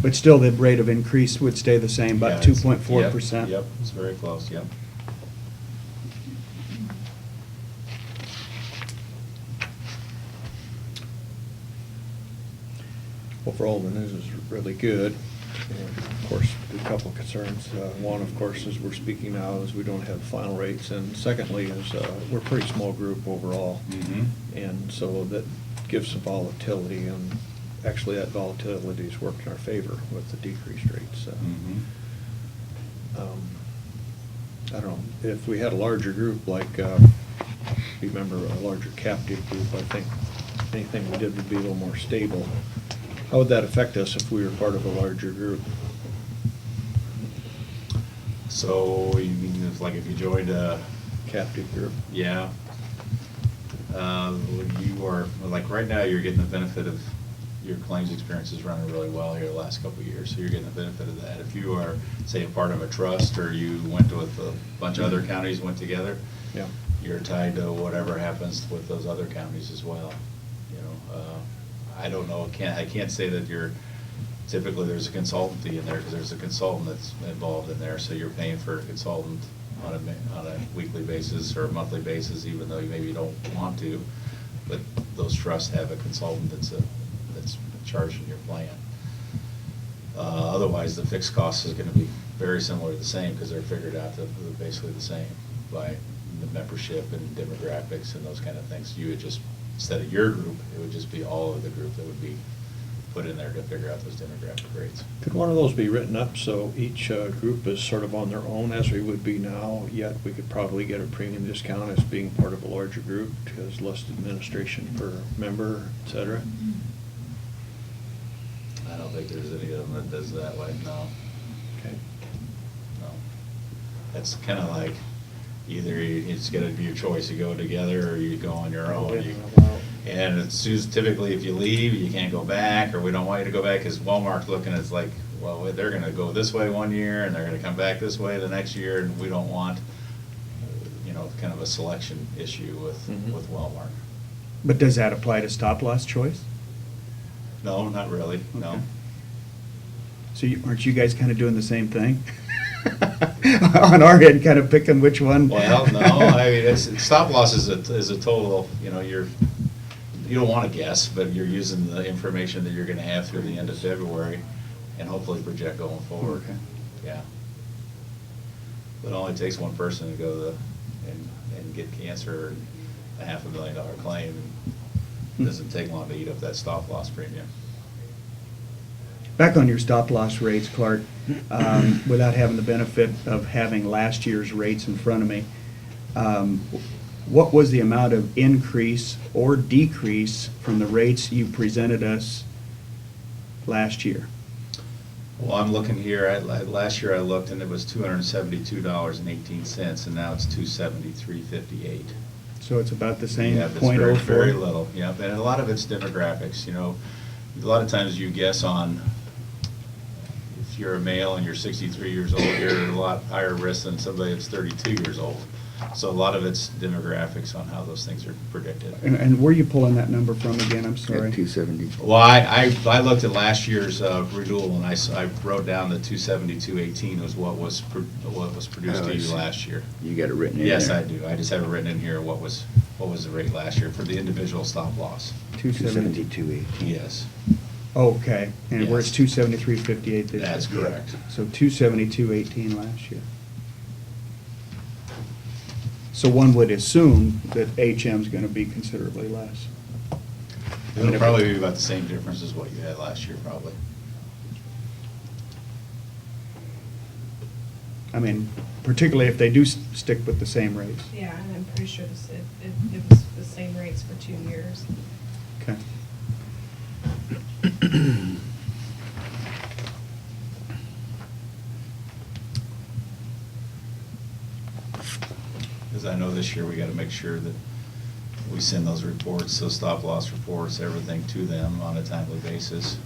But still, the rate of increase would stay the same, Yeah, about it's- 2.4%. Yep, it's very close, yep. Overall, the news is really good. And of course, a couple of concerns. One, of course, as we're speaking now, is we don't have final rates. And secondly, is we're a pretty small group overall. Mhm. And so that gives some volatility, and actually that volatility's worked in our favor with the decreased rates. Mhm. I don't know, if we had a larger group, like, remember, a larger captive group, I think anything we did would be a little more stable. How would that affect us if we were part of a larger group? So, you mean, it's like if you joined a, Captive group? yeah. You are, like, right now, you're getting the benefit of, your claims experience is running really well here the last couple of years, so you're getting the benefit of that. If you are, say, a part of a trust, or you went with a bunch of other counties, went together, Yeah. you're tied to whatever happens with those other counties as well. You know, I don't know, I can't say that you're, typically there's a consultant fee in there, because there's a consultant that's involved in there, so you're paying for a consultant on a weekly basis or a monthly basis, even though you maybe don't want to. But those trusts have a consultant that's charging your plan. Otherwise, the fixed cost is gonna be very similar to the same, because they're figured out to basically the same by the membership and demographics and those kind of things. You would just, instead of your group, it would just be all of the group that would be put in there to figure out those demographic rates. Could one of those be written up so each group is sort of on their own, as we would be now, yet we could probably get a premium discount as being part of a larger group, because less administration per member, et cetera? I don't think there's any of them that does that way, no. Okay. No. That's kind of like, either it's gonna be your choice, you go together or you go on your own. And it's typically, if you leave, you can't go back, or we don't want you to go back, because Walmart's looking, it's like, well, they're gonna go this way one year, and they're gonna come back this way the next year, and we don't want, kind of a selection issue Mhm. with Walmart. But does that apply to stop loss choice? No, not really, no. Okay. So aren't you guys kind of doing the same thing? On our end, kind of picking which one? Well, no, I mean, stop loss is a total, you don't want to guess, but you're using the information that you're gonna have through the end of February and hopefully project going forward. Okay. Yeah. But it only takes one person to go and get cancer, a $500,000 claim. It doesn't take long to eat up that stop loss premium. Back on your stop loss rates, Clark, without having the benefit of having last year's rates in front of me, what was the amount of increase or decrease from the rates you presented us last year? Well, I'm looking here, last year I looked and it was $272.18, and now it's $273.58. So it's about the same, Yeah, it's point very, oh very four? little, yeah, and a lot of it's demographics, you know. A lot of times you guess on, if you're a male and you're 63 years old, you're a lot higher risk than somebody that's 32 years old. So a lot of it's demographics on how those things are predicted. And where are you pulling that number from again, I'm sorry? At 270. Well, I looked at last year's renewal, and I wrote down the 272.18 was what was produced Oh, to I you see. last year. You got it written in Yes, there. I do. I just have it written in here, what was the rate last year for the individual stop loss? 270. 272.18. Yes, Okay, and where's Yes. 273.58 this year? that's correct. So 272.18 last year. So one would assume that HM's gonna be considerably less. It'll probably be about the same difference as what you had last year, probably. I mean, particularly if they do stick with the same rates. Yeah, and I'm pretty sure it was the same rates for 2 years. Okay. Because I know this year we gotta make sure that we send those reports, those stop loss reports, everything to them on a timely basis.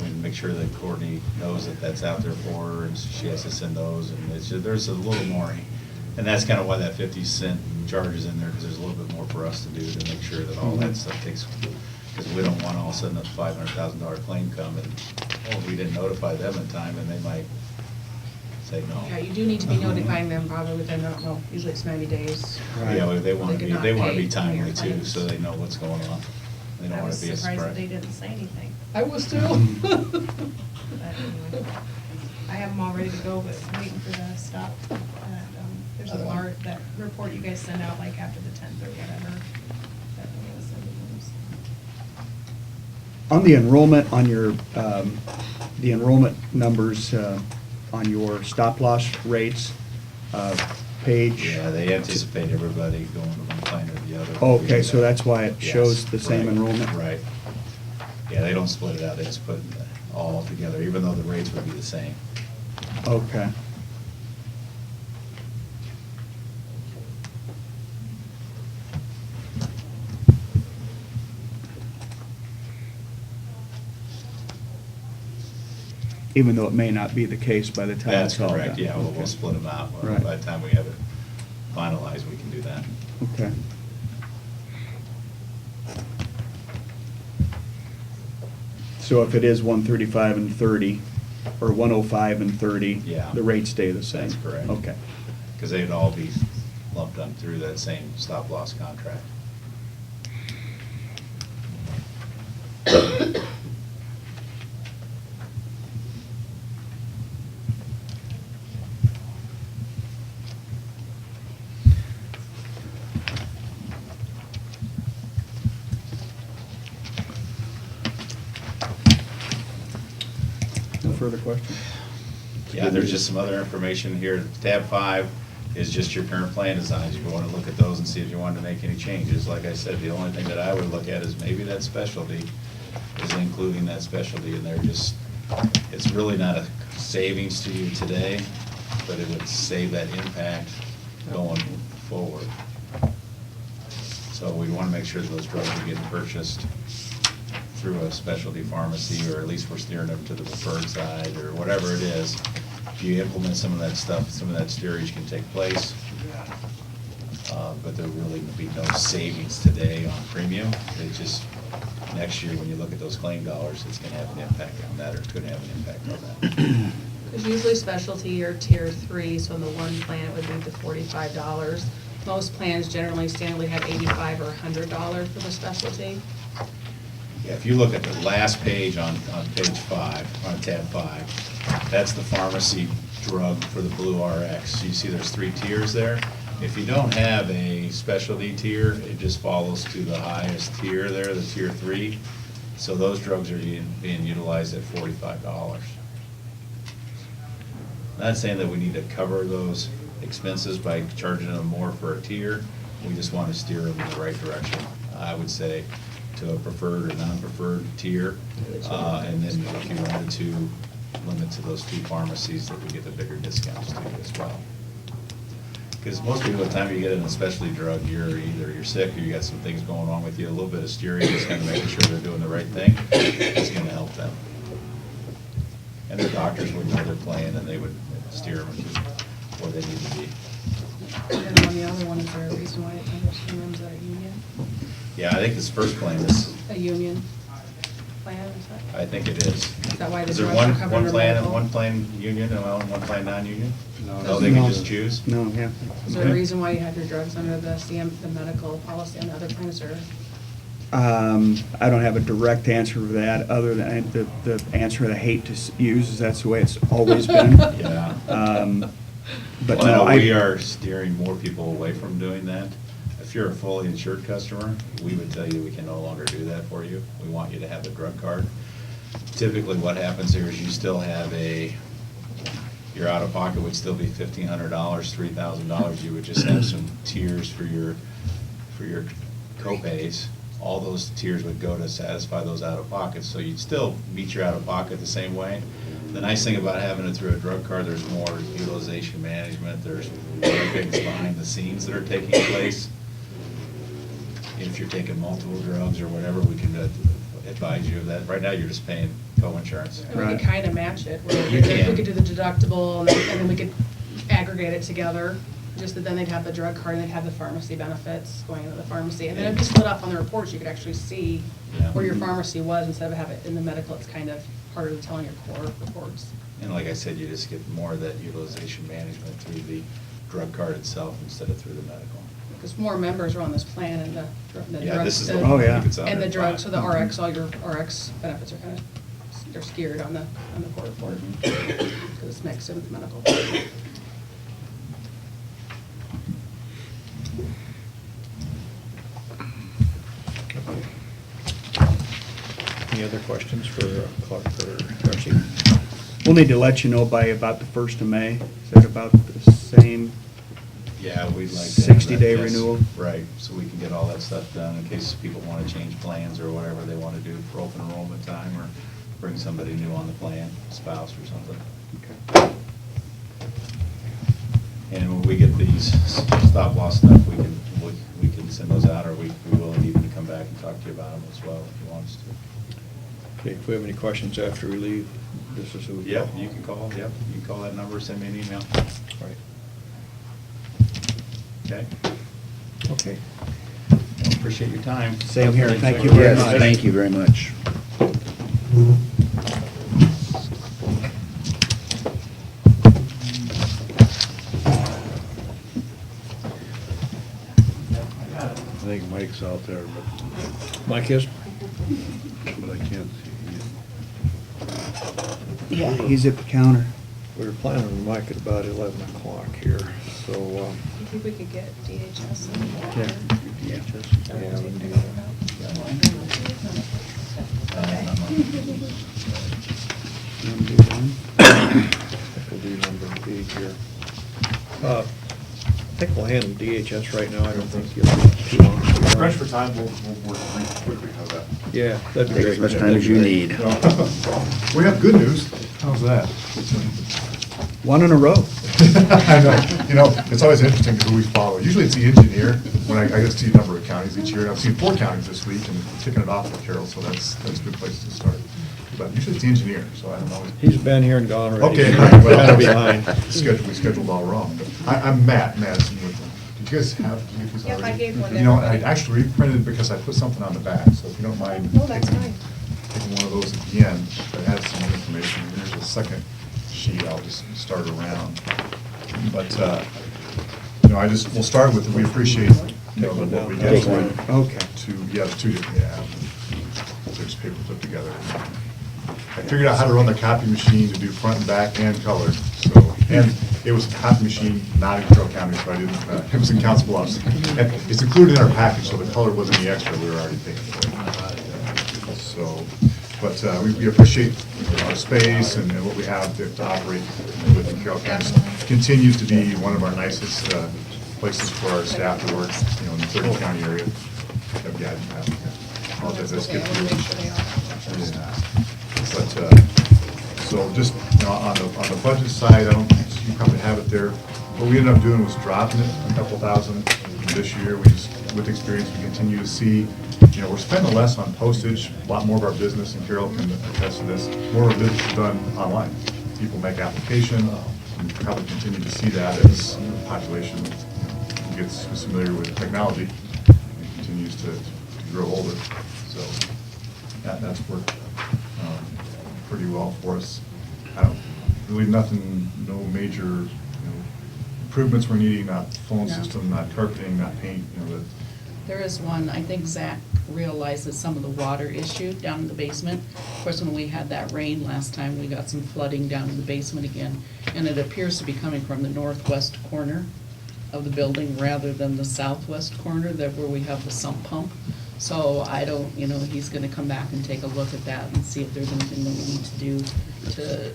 We make sure that Courtney knows that that's out there for her, and she has to send those, and it's just, there's a little more. And that's kind of why that 50-cent charge is in there, because there's a little bit more for us to do to make sure that all that stuff takes, because we don't want all of a sudden a $500,000 claim come, and, oh, we didn't notify them in time, and they might say no. Yeah, you do need to be notifying them probably within, I don't know, usually it's 90 days. Yeah, well, they want to They be, could they not want to pay be timely your too, claims. so they know what's going on. They don't I want was to be a surprised that surprise. they didn't say anything. I was too. But anyway, I have them all ready to go, but waiting for the stop. There's a large, that report you guys send out like after the 10th or whatever. That we was sending those. On the enrollment, on your, the enrollment numbers on your stop loss rates, page. Yeah, they anticipate everybody going to one plan or the other. Oh, okay, so that's why it Yes, shows the same right, enrollment? Right. Yeah, they don't split it out, they just put it all together, even though the rates would be the same. Okay. Even though it may not be the case by the time That's it's all done? correct, yeah, we'll Okay. split them out. Right. By the time we have it finalized, we can do that. Okay. So if it is 135 and 30, or 105 and 30? Yeah. The rates stay the same? That's correct. Okay. Because they'd all be lumped on through that same stop loss contract. No further questions? Yeah, there's just some other information here. Tab 5 is just your current plan designs. You want to look at those and see if you want to make any changes. Like I said, the only thing that I would look at is maybe that specialty, is including that specialty in there. Just, it's really not a savings to you today, but it would save that impact going forward. So we want to make sure that those drugs are getting purchased through a specialty pharmacy, or at least we're steering them to the preferred side, or whatever it is. If you implement some of that stuff, some of that steerage can take place. But there really would be no savings today on premium. It just, next year, when you look at those claim dollars, it's gonna have an impact on that, or it could have an impact on that. Because usually specialty or tier 3, so in the one plan it would be the $45. Most plans generally standardly have $85 or $100 for the specialty. Yeah, if you look at the last page on page 5, on tab 5, that's the pharmacy drug for the blue RX. You see there's 3 tiers there. If you don't have a specialty tier, it just follows to the highest tier there, the tier 3. So those drugs are being utilized at $45. Not saying that we need to cover those expenses by charging them more for a tier. We just want to steer them in the right direction. I would say to a preferred or non-preferred tier. And then if you wanted to limit to those 2 pharmacies, that we get the bigger discounts to as well. Because most people, by the time you get in a specialty drug, you're sick or you got some things going on with you. A little bit of steering, just kind of making sure they're doing the right thing, is going to help them. And their doctors would know they're playing and they would steer them to where they need to be. And then on the other one, is there a reason why it's under CMM's a union? Yeah, I think this first claim is, A union plan, is that? I think it is. Is that why the Is there drugs are one, covered one under plan, medical? one plan union and one plan non-union? No. No, they can No. just choose? No, yeah. Is there a Okay. reason why you have your drugs under the the medical policy on the other plans, or? I don't have a direct answer to that, other than the answer that I hate to use is that's the way it's always been. Yeah. But Well, no, we are steering more people away from doing that. If you're a fully insured customer, we would tell you we can no longer do that for you. We want you to have a drug card. Typically, what happens here is you still have your out-of-pocket would still be $1,500, $3,000. You would just have some tiers for your co-pays. All those tiers would go to satisfy those out-of-pockets, so you'd still meet your out-of-pocket the same way. The nice thing about having it through a drug card, there's more utilization management, there's other things behind the scenes that are taking place. If you're taking multiple drugs or whatever, we can advise you of that. Right now, you're just paying co-insurance. And we Right. could kind of match it, where You we can. could do the deductible, and then we could aggregate it together, just that then they'd have the drug card, and they'd have the pharmacy benefits going into the pharmacy, and then it'd be split off on the reports, you could actually see Yeah. where your pharmacy was, instead of having it in the medical, it's kind of harder to tell in your core reports. And like I said, you just get more of that utilization management through the drug card itself instead of through the medical. Because more members are on this plan, and the Yeah, drugs. this is the- the Oh, one I yeah. think it's And the under drugs, so the five. RX, all your RX benefits are kind of, they're skewered on the core report, because it's mixed in with medical. Any other questions for Clark or Darcy? we'll need to let you know by about the 1st of May. Is that about the same? Yeah, we'd like to. have 60-day that, yes. renewal? Right, so we can get all that stuff done in case people want to change plans or whatever they want to do for open enrollment time, or bring somebody new on the plan, spouse or something. Okay. And when we get these stop-loss stuff, we can send those out, or we will even come back and talk to you about them as well, if you want us to. Okay, if we have any questions after we leave, this is who we call. Yep, you can call that number, send me an email. All right. Okay? Okay. Well, appreciate your time. Same here. Thank you very Yes, much. thank you very much. I think Mike's out there, but Mike is? I can't see. Yeah, he's at the counter. We were planning on Mike at about 11 o'clock here, so, You think we could get DHS in Yeah. there? yeah, we can do that. Number one. I think we'll do number B here. I think we'll handle DHS right now, I don't think you'll be too long. Crunch for time, we'll work pretty quickly, how's that? Yeah, that'd be Take great. as much time as you need. We have good news, how's that? One in a row. I know, you know, it's always interesting who we follow. Usually it's the engineer, when I get to see a number of counties each year, and I've seen 4 counties this week, and we're kicking it off with Carroll, so that's a good place to start. But usually it's the engineer, so I don't know. He's been here and gone already. Okay, Kind well, of behind. We scheduled all wrong, but I'm Matt Madison with them. Did you guys have, did you get these Yep, I already? gave one to You know, I everybody. actually reprinted because I put something on the back, so if you don't mind. Oh, that's taking- fine. Taking one of those at the end, that adds some information, and there's a second sheet, I'll just start around. But, you know, we'll start with, we appreciate, you know, what we get. Take one. Okay. There's 2 different, there's paper put together. I figured out how to run the copy machine to do front and back and color, so, and it was a copy machine not in Carroll County, so I didn't, it was in Council Bluffs. And it's included in our package, so the color wasn't the extra, we were already paying for it. So, but we appreciate our space and what we have to operate with in Carroll County. Continues to be one of our nicest places for our staff to work, you know, in the 30 county area. Yeah, I apologize, I Okay, I skipped want to make sure through. they are. Yeah. But, so just, you know, on the budget side, you probably have it there, what we ended up doing was dropping it a couple thousand. This year, we just, with experience, we continue to see, we're spending less on postage. A lot more of our business, and Carroll can attest to this, more of our business is done online. People make application, and we probably continue to see that as the population gets familiar with technology and continues to grow older. So that's worked pretty well for us. I don't, really nothing, no major, improvements we're needing, not phone No. system, not carpeting, not paint, that. There is one, I think Zach realizes some of the water issue down in the basement. Of course, when we had that rain last time, we got some flooding down in the basement again. And it appears to be coming from the northwest corner of the building rather than the southwest corner where we have the sump pump. So I don't, he's gonna come back and take a look at that and see if there's anything that we need to do to,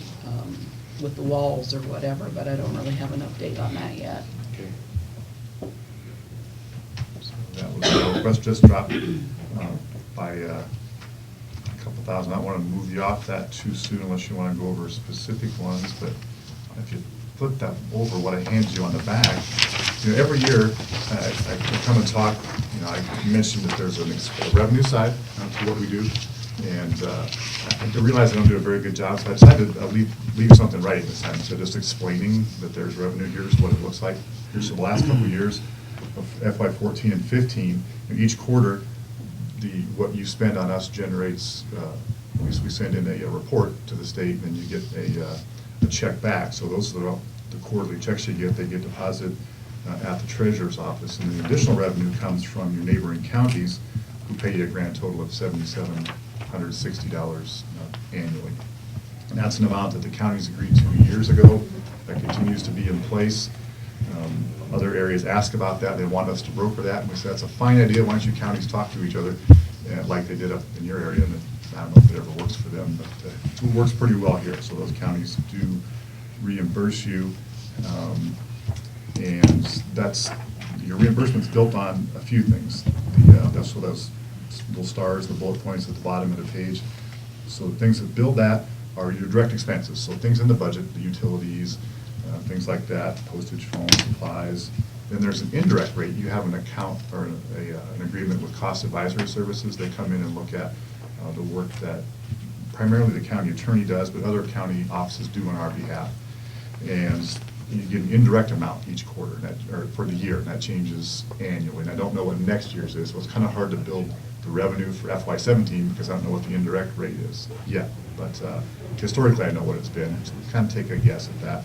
with the walls or whatever, but I don't really have an update on that yet. Okay. So that was, the request just dropped by a couple thousand. I don't want to move you off that too soon unless you want to go over specific ones, but if you flip that over, what I handed you on the back, every year I come and talk, I mentioned that there's a revenue side to what we do, and I realize I don't do a very good job, so I decided to leave something right this time. So just explaining that there's revenue, here's what it looks like. Here's the last couple of years of FY14 and 15. Each quarter, what you spend on us generates, we send in a report to the state, and then you get a check back. So those are the quarterly checks you get. They get deposited at the treasurer's office, and the additional revenue comes from your neighboring counties, who pay you a grand total of $7,760 annually. And that's an amount that the counties agreed to years ago. That continues to be in place. Other areas ask about that. They want us to broker that, and we said, that's a fine idea. Why don't you counties talk to each other, like they did up in your area? And I don't know if it ever works for them, but it works pretty well here. So those counties do reimburse you. And that's, your reimbursement's built on a few things. That's what those little stars, the bullet points at the bottom of the page. So the things that build that are your direct expenses. So things in the budget, the utilities, things like that, postage, phone, supplies. Then there's an indirect rate. You have an account or an agreement with cost advisory services. They come in and look at the work that primarily the county attorney does, but other county offices do on our behalf. And you get an indirect amount each quarter, or for the year, and that changes annually. And I don't know what next year's is, so it's kind of hard to build the revenue for FY17 because I don't know what the indirect rate is yet. But historically, I know what it's been. So kind of take a guess at that.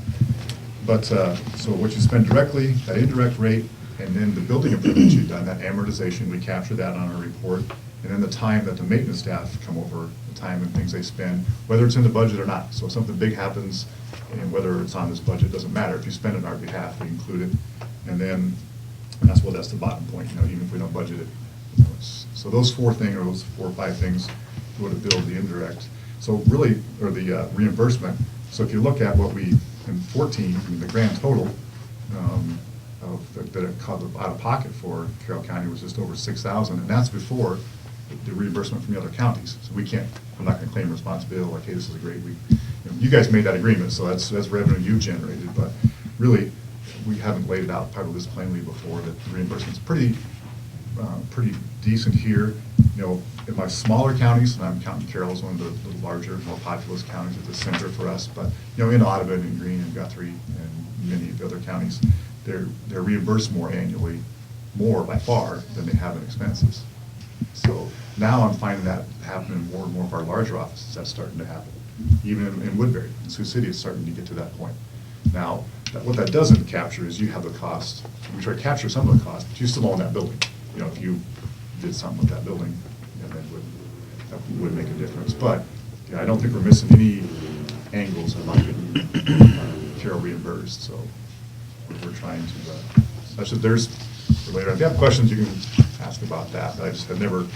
But so what you spend directly, that indirect rate, and then the building improvements you've done, that amortization, we capture that on our report. And then the time that the maintenance staff come over, the time and things they spend, whether it's in the budget or not. So if something big happens, and whether it's on this budget, doesn't matter. If you spend it on our behalf, we include it. And then, that's the bottom point, even if we don't budget it. So those four things, or those 4 or 5 things, go to build the indirect. So really, or the reimbursement. So if you look at what we, in 14, the grand total that it out of pocket for Carroll County was just over $6,000, and that's before the reimbursement from the other counties. So we can't, I'm not going to claim responsibility like, hey, this is a great week. You guys made that agreement, so that's revenue you generated, but really, we haven't laid it out probably this plainly before, that the reimbursement's pretty decent here. In my smaller counties, and I'm counting Carroll as one of the larger, more populous counties at the center for us, but in Audubon and Greene and Guthrie and many of the other counties, they're reimbursed more annually, more by far than they have in expenses. So now I'm finding that happening in more and more of our larger offices. That's starting to happen. Even in Woodbury, in Sioux City, it's starting to get to that point. Now, what that doesn't capture is you have the cost. We try to capture some of the cost, but you still own that building. If you did something with that building, that would make a difference. But I don't think we're missing any angles about getting Carroll reimbursed. So we're trying to. Such that there's for later. If you have questions, you can ask about that. But I just have never.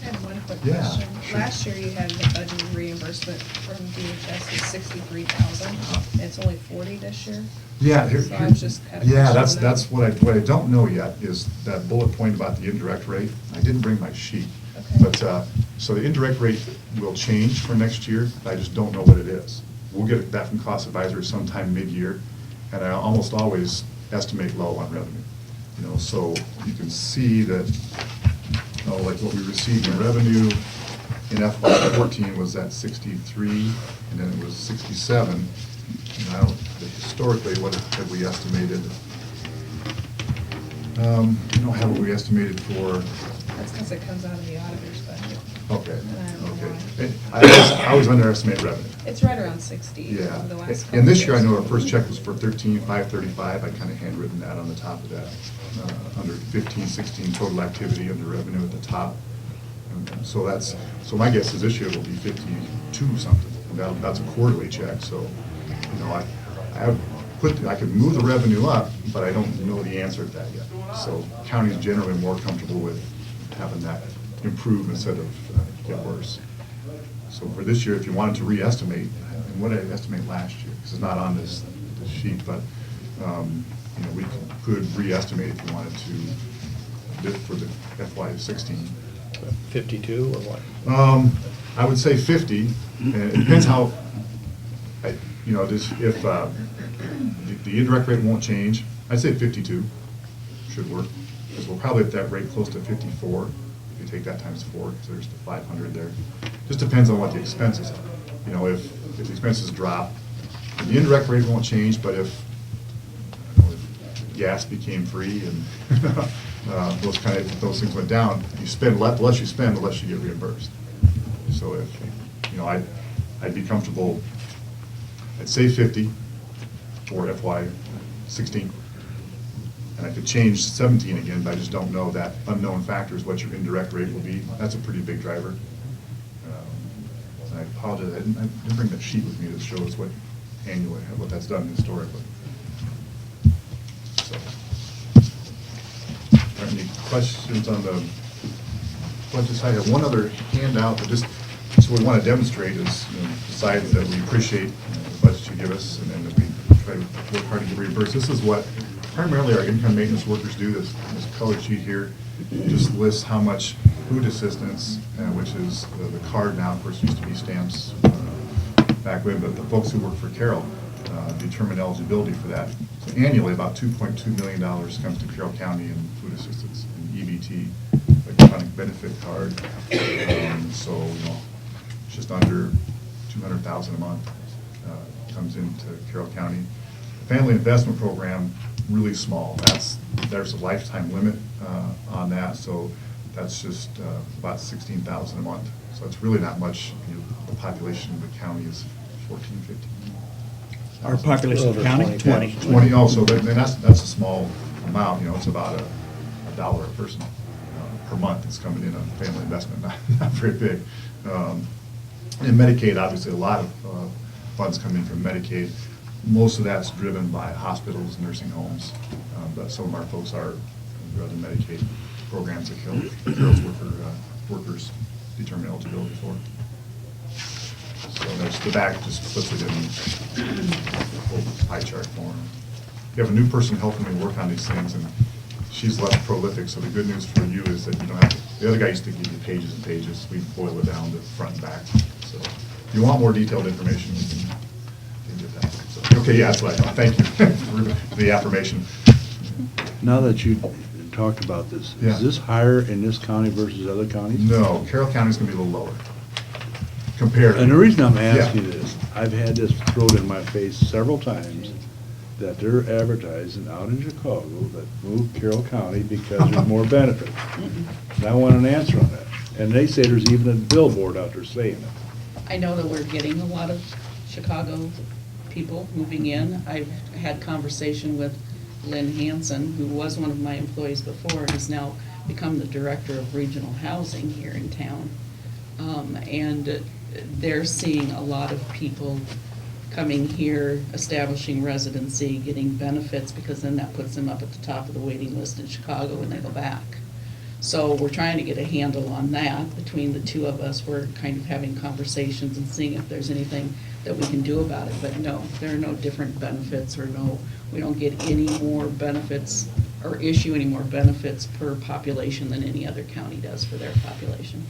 I have one quick Yeah, question. sure. Last year you had the budget reimbursement from DHS was $63,000. It's only $40 this year. Yeah, So I was just kind of. yeah, questioning that's that. what I don't know yet is that bullet point about the indirect rate. I didn't bring my sheet. Okay. But, so the indirect rate will change for next year. I just don't know what it is. We'll get that from cost advisory sometime mid-year. And I almost always estimate low on revenue. You know, so you can see that, you know, like what we received in revenue in FY14 was at 63, and then it was 67. And I don't, historically, what have we estimated? You know, how we estimated for, That's because it comes out of the auditor's budget. okay, And I don't know okay. why. I always underestimate revenue. It's right around 60 Yeah, over the last couple and this year I years. know our first check was for 13,535, I kind of handwritten that on the top of that, under 15, 16 total activity under revenue at the top. And so that's, so my guess is this year will be 52 something, and that's a quarterly check, so, you know, I could move the revenue up, but I don't know the answer to that yet. So counties generally more comfortable with having that improve instead of get worse. So for this year, if you wanted to re-estimate, and what did I estimate last year? Because it's not on this sheet, but, you know, we could re-estimate if you wanted to, for the FY16. 52 or what? I would say 50, and it depends how, you know, if the indirect rate won't change, I'd say 52 should work, because we're probably at that rate close to 54, if you take that times 4, because there's the 500 there. Just depends on what the expenses are. You know, if the expenses drop, the indirect rate won't change, but if, I don't know, if gas became free and those things went down, you spend less, the less you spend, the less you get reimbursed. So if, you know, I'd be comfortable, I'd say 50 for FY16. And I could change 17 again, but I just don't know that unknown factor is what your indirect rate will be. That's a pretty big driver. And I apologize, I didn't bring that sheet with me that shows what annually, what that's done historically. So, are there any questions on the budget side? I have one other handout that just, so we want to demonstrate is, you know, besides that we appreciate the budget you give us and then that we try to work hard to get reimbursed. This is what primarily our income maintenance workers do. This colored sheet here just lists how much food assistance, which is the card now, of course, used to be stamps back when, but the folks who work for Carroll determine eligibility for that. So annually, about $2.2 million comes to Carroll County in food assistance and EBT, electronic benefit card. So, you know, it's just under $200,000 a month comes into Carroll County. The Family Investment Program, really small. There's a lifetime limit on that, so that's just about $16,000 a month. So it's really not much. You know, the population of the county is 14, 15. Our population of the county, 20. 20, oh, so that's a small amount, you know, it's about $1 a person per month that's coming in on family investment, not very big. And Medicaid, obviously, a lot of funds come in from Medicaid. Most of that's driven by hospitals, nursing homes, but some of our folks are other Medicaid programs that Carroll's workers determine eligibility for. So there's the back just puts it in a pie chart form. We have a new person helping me work on these things, and she's less prolific, so the good news for you is that you don't have to, the other guy used to give you pages and pages. We boil it down to front and back. So if you want more detailed information, you can get that. So, okay, yeah, that's what I thought. Thank you for the affirmation. Now that you talked about this, Yeah. is this higher in this county versus other counties? No, Carroll County's gonna be a little lower compared. And the reason I'm asking Yeah. this, I've had this thrown in my face several times, that they're advertising out in Chicago that move Carroll County because there's more benefits. And I want an answer on that. And they say there's even a billboard out there saying it. I know that we're getting a lot of Chicago people moving in. I've had conversation with Lynn Hansen, who was one of my employees before, and has now become the director of regional housing here in town. And they're seeing a lot of people coming here, establishing residency, getting benefits, because then that puts them up at the top of the waiting list in Chicago when they go back. So we're trying to get a handle on that. Between the two of us, we're kind of having conversations and seeing if there's anything that we can do about it. But no, there are no different benefits, or no, we don't get any more benefits or issue any more benefits per population than any other county does for their population.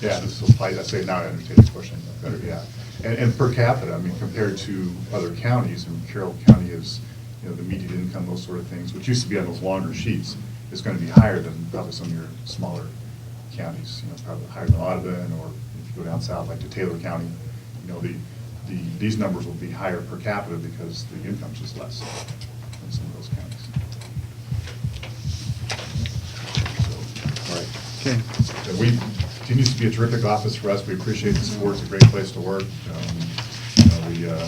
Yeah, this will apply, I say now I understand this question better, yeah. And per capita, I mean, compared to other counties, and Carroll County is you know, the median income, those sort of things, which used to be on those longer sheets, is gonna be higher than probably some of your smaller counties, you know, probably higher than Audubon, or if you go down south, like to Taylor County, you know, these numbers will be higher per capita because the income's just less than some of those counties. So, All right. Okay. so we, continues to be a terrific office for us. We appreciate the support. It's a great place to work. You know,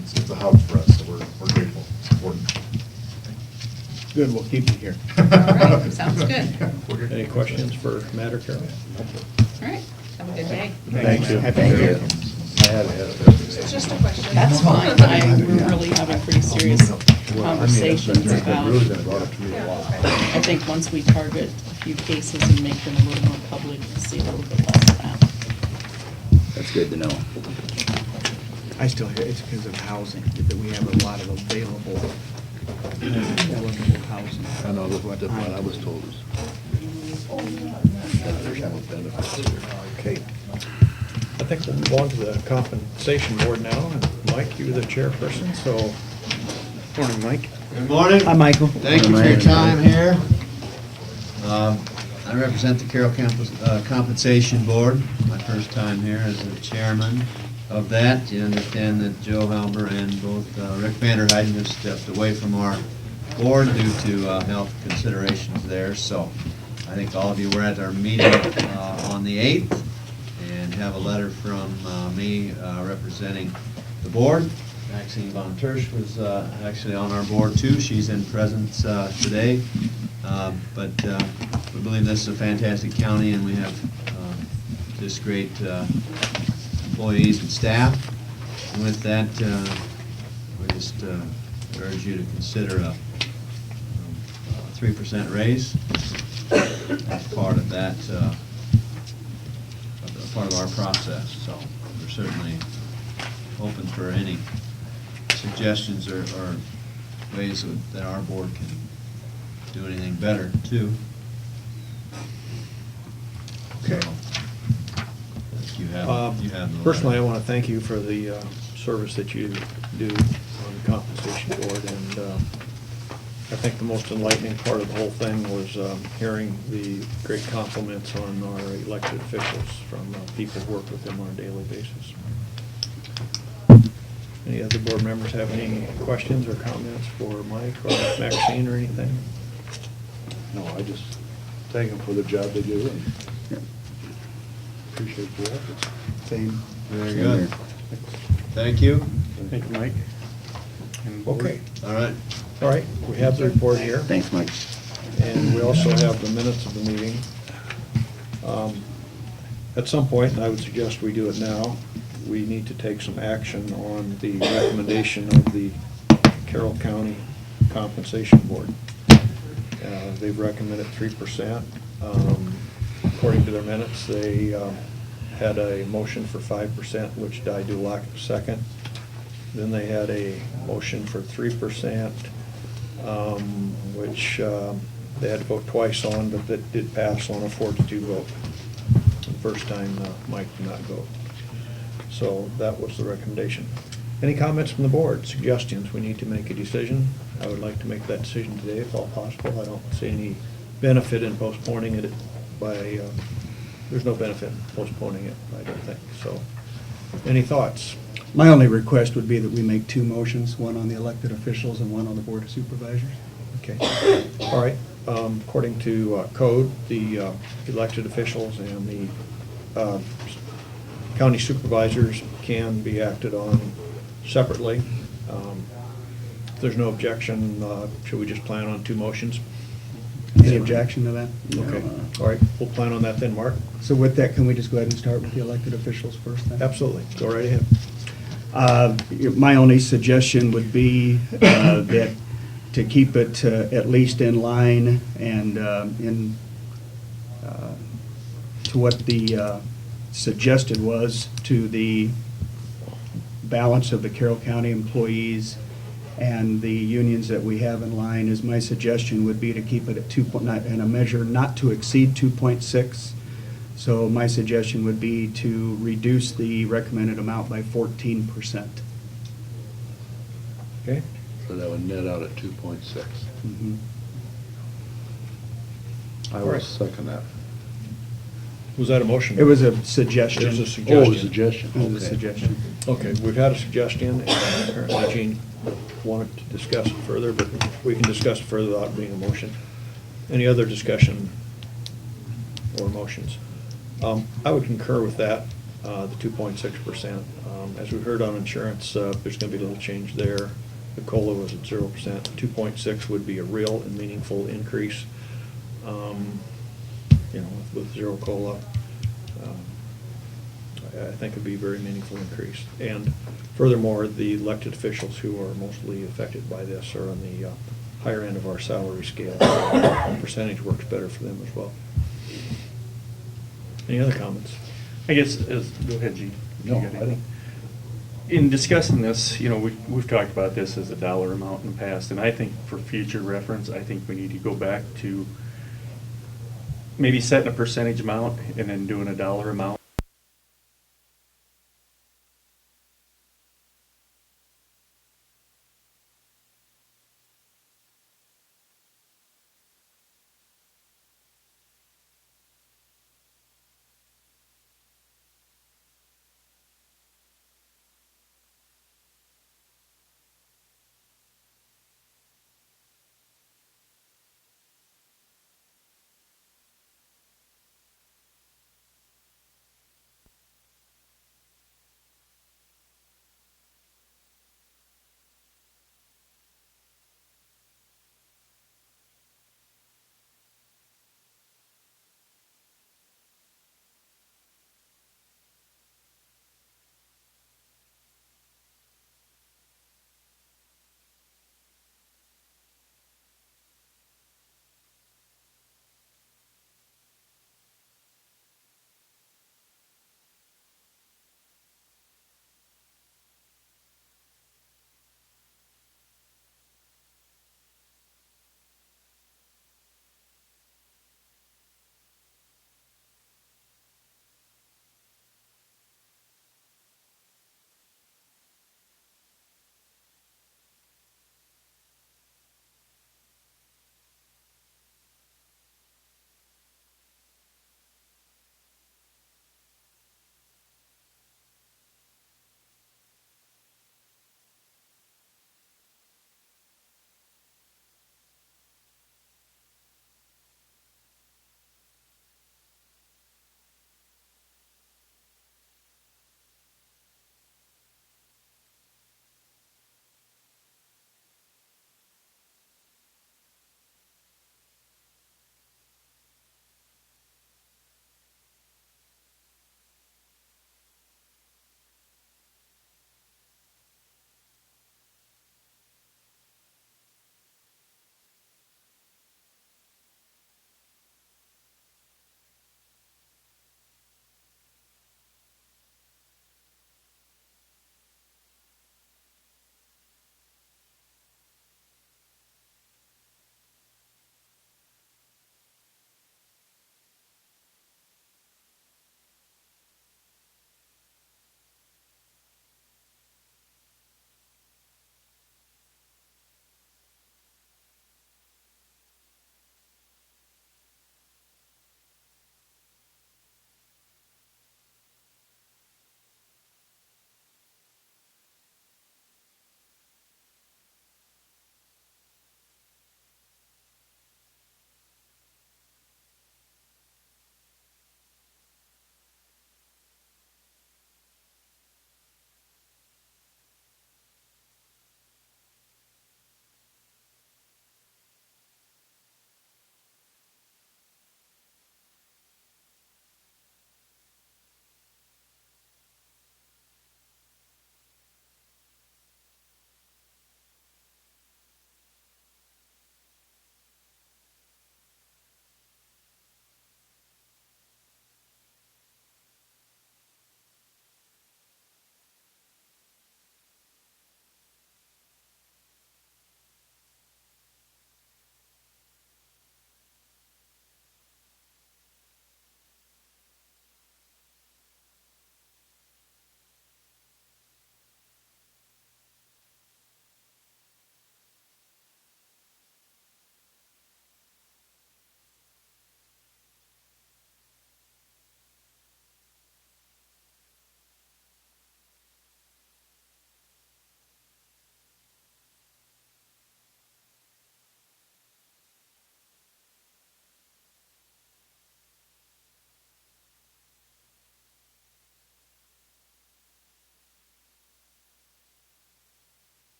it's a hub for us, so we're grateful. It's important. Good, we'll keep you here. All right, sounds good. We're good. Any questions for Matt or Carol? All right, have a good day. Thank you. Thank you. I had it. It's just a question. That's fine, we're really having pretty serious conversations That about, really been brought up to me a lot. I think once we target a few cases and make them a little more public, we'll see a little bit less of that. That's good to know. I still hear it's because of housing, that we have a lot of available, eligible housing. I know that's what I was told. There's no benefits. Okay. I think we'll move on to the compensation board now, and Mike, you're the chairperson, so, morning, Mike. Good morning. Hi, Michael. Thank you for your time here. I represent the Carroll Compensation Board. My first time here as the chairman of that. You understand that Joe Halber and both Rick Vanderheiden have stepped away from our board due to health considerations there. So I think all of you were at our meeting on the 8th and have a letter from me representing the board. Maxine Von Tersch was actually on our board too. She's in presence today. But we believe this is a fantastic county, and we have just great employees and staff. And with that, we just urge you to consider a 3% raise as part of that, part of our process. So we're certainly open for any suggestions or ways that our board can do anything better too. Okay. You have the Personally, I letter. want to thank you for the service that you do on the compensation board, and I think the most enlightening part of the whole thing was hearing the great compliments on our elected officials from people who work with them on a daily basis. Any other board members have any questions or comments for Mike or Maxine or anything? No, I just thank them for the job they do, and appreciate the efforts. Same. Very Same good. here. Thank you. Thank you, Mike. And Okay, All right. all right, we have the report here. Thanks, Mike. And we also have the minutes of the meeting. At some point, and I would suggest we do it now, we need to take some action on the recommendation of the Carroll County Compensation Board. They've recommended 3%. According to their minutes, they had a motion for 5%, which died due to lack of second. Then they had a motion for 3%, which they had to vote twice on, but that did pass on a 4-2 vote. The first time Mike did not vote. So that was the recommendation. Any comments from the board, suggestions? We need to make a decision. I would like to make that decision today if all possible. I don't see any benefit in postponing it by, there's no benefit in postponing it, I don't think. So, any thoughts? My only request would be that we make two motions, one on the elected officials and one on the Board of Supervisors. Okay, all right. According to code, the elected officials and the county supervisors can be acted on separately. If there's no objection, should we just plan on two motions? Any objection to that? Okay, all right, we'll plan on that then, Mark. So with that, can we just go ahead and start with the elected officials first then? Absolutely, go right ahead. My only suggestion would be that to keep it at least in line and to what the suggested was to the balance of the Carroll County employees and the unions that we have in line, is my suggestion would be to keep it at 2.9 and a measure not to exceed 2.6. So my suggestion would be to reduce the recommended amount by 14%. Okay, So that would net out at 2.6. Mhm. I All will right. second that. Was that a motion? It was a suggestion. It was a Oh, suggestion. suggestion, It was a okay. suggestion. Okay, we've had a suggestion, and apparently Gene wanted to discuss it further, but we can discuss it further without being a motion. Any other discussion or motions? I would concur with that, the 2.6%. As we heard on insurance, there's gonna be a little change there. The COLA was at 0%. 2.6 would be a real and meaningful increase, you know, with zero COLA. I think it'd be a very meaningful increase. And furthermore, the elected officials who are mostly affected by this are on the higher end of our salary scale. Percentage works better for them as well. Any other comments? I guess, go ahead, Gene. No, You got I anything? don't. In discussing this, you know, we've talked about this as a dollar amount in the past, and I think for future reference, I think we need to go back to maybe setting a percentage amount and then doing a dollar amount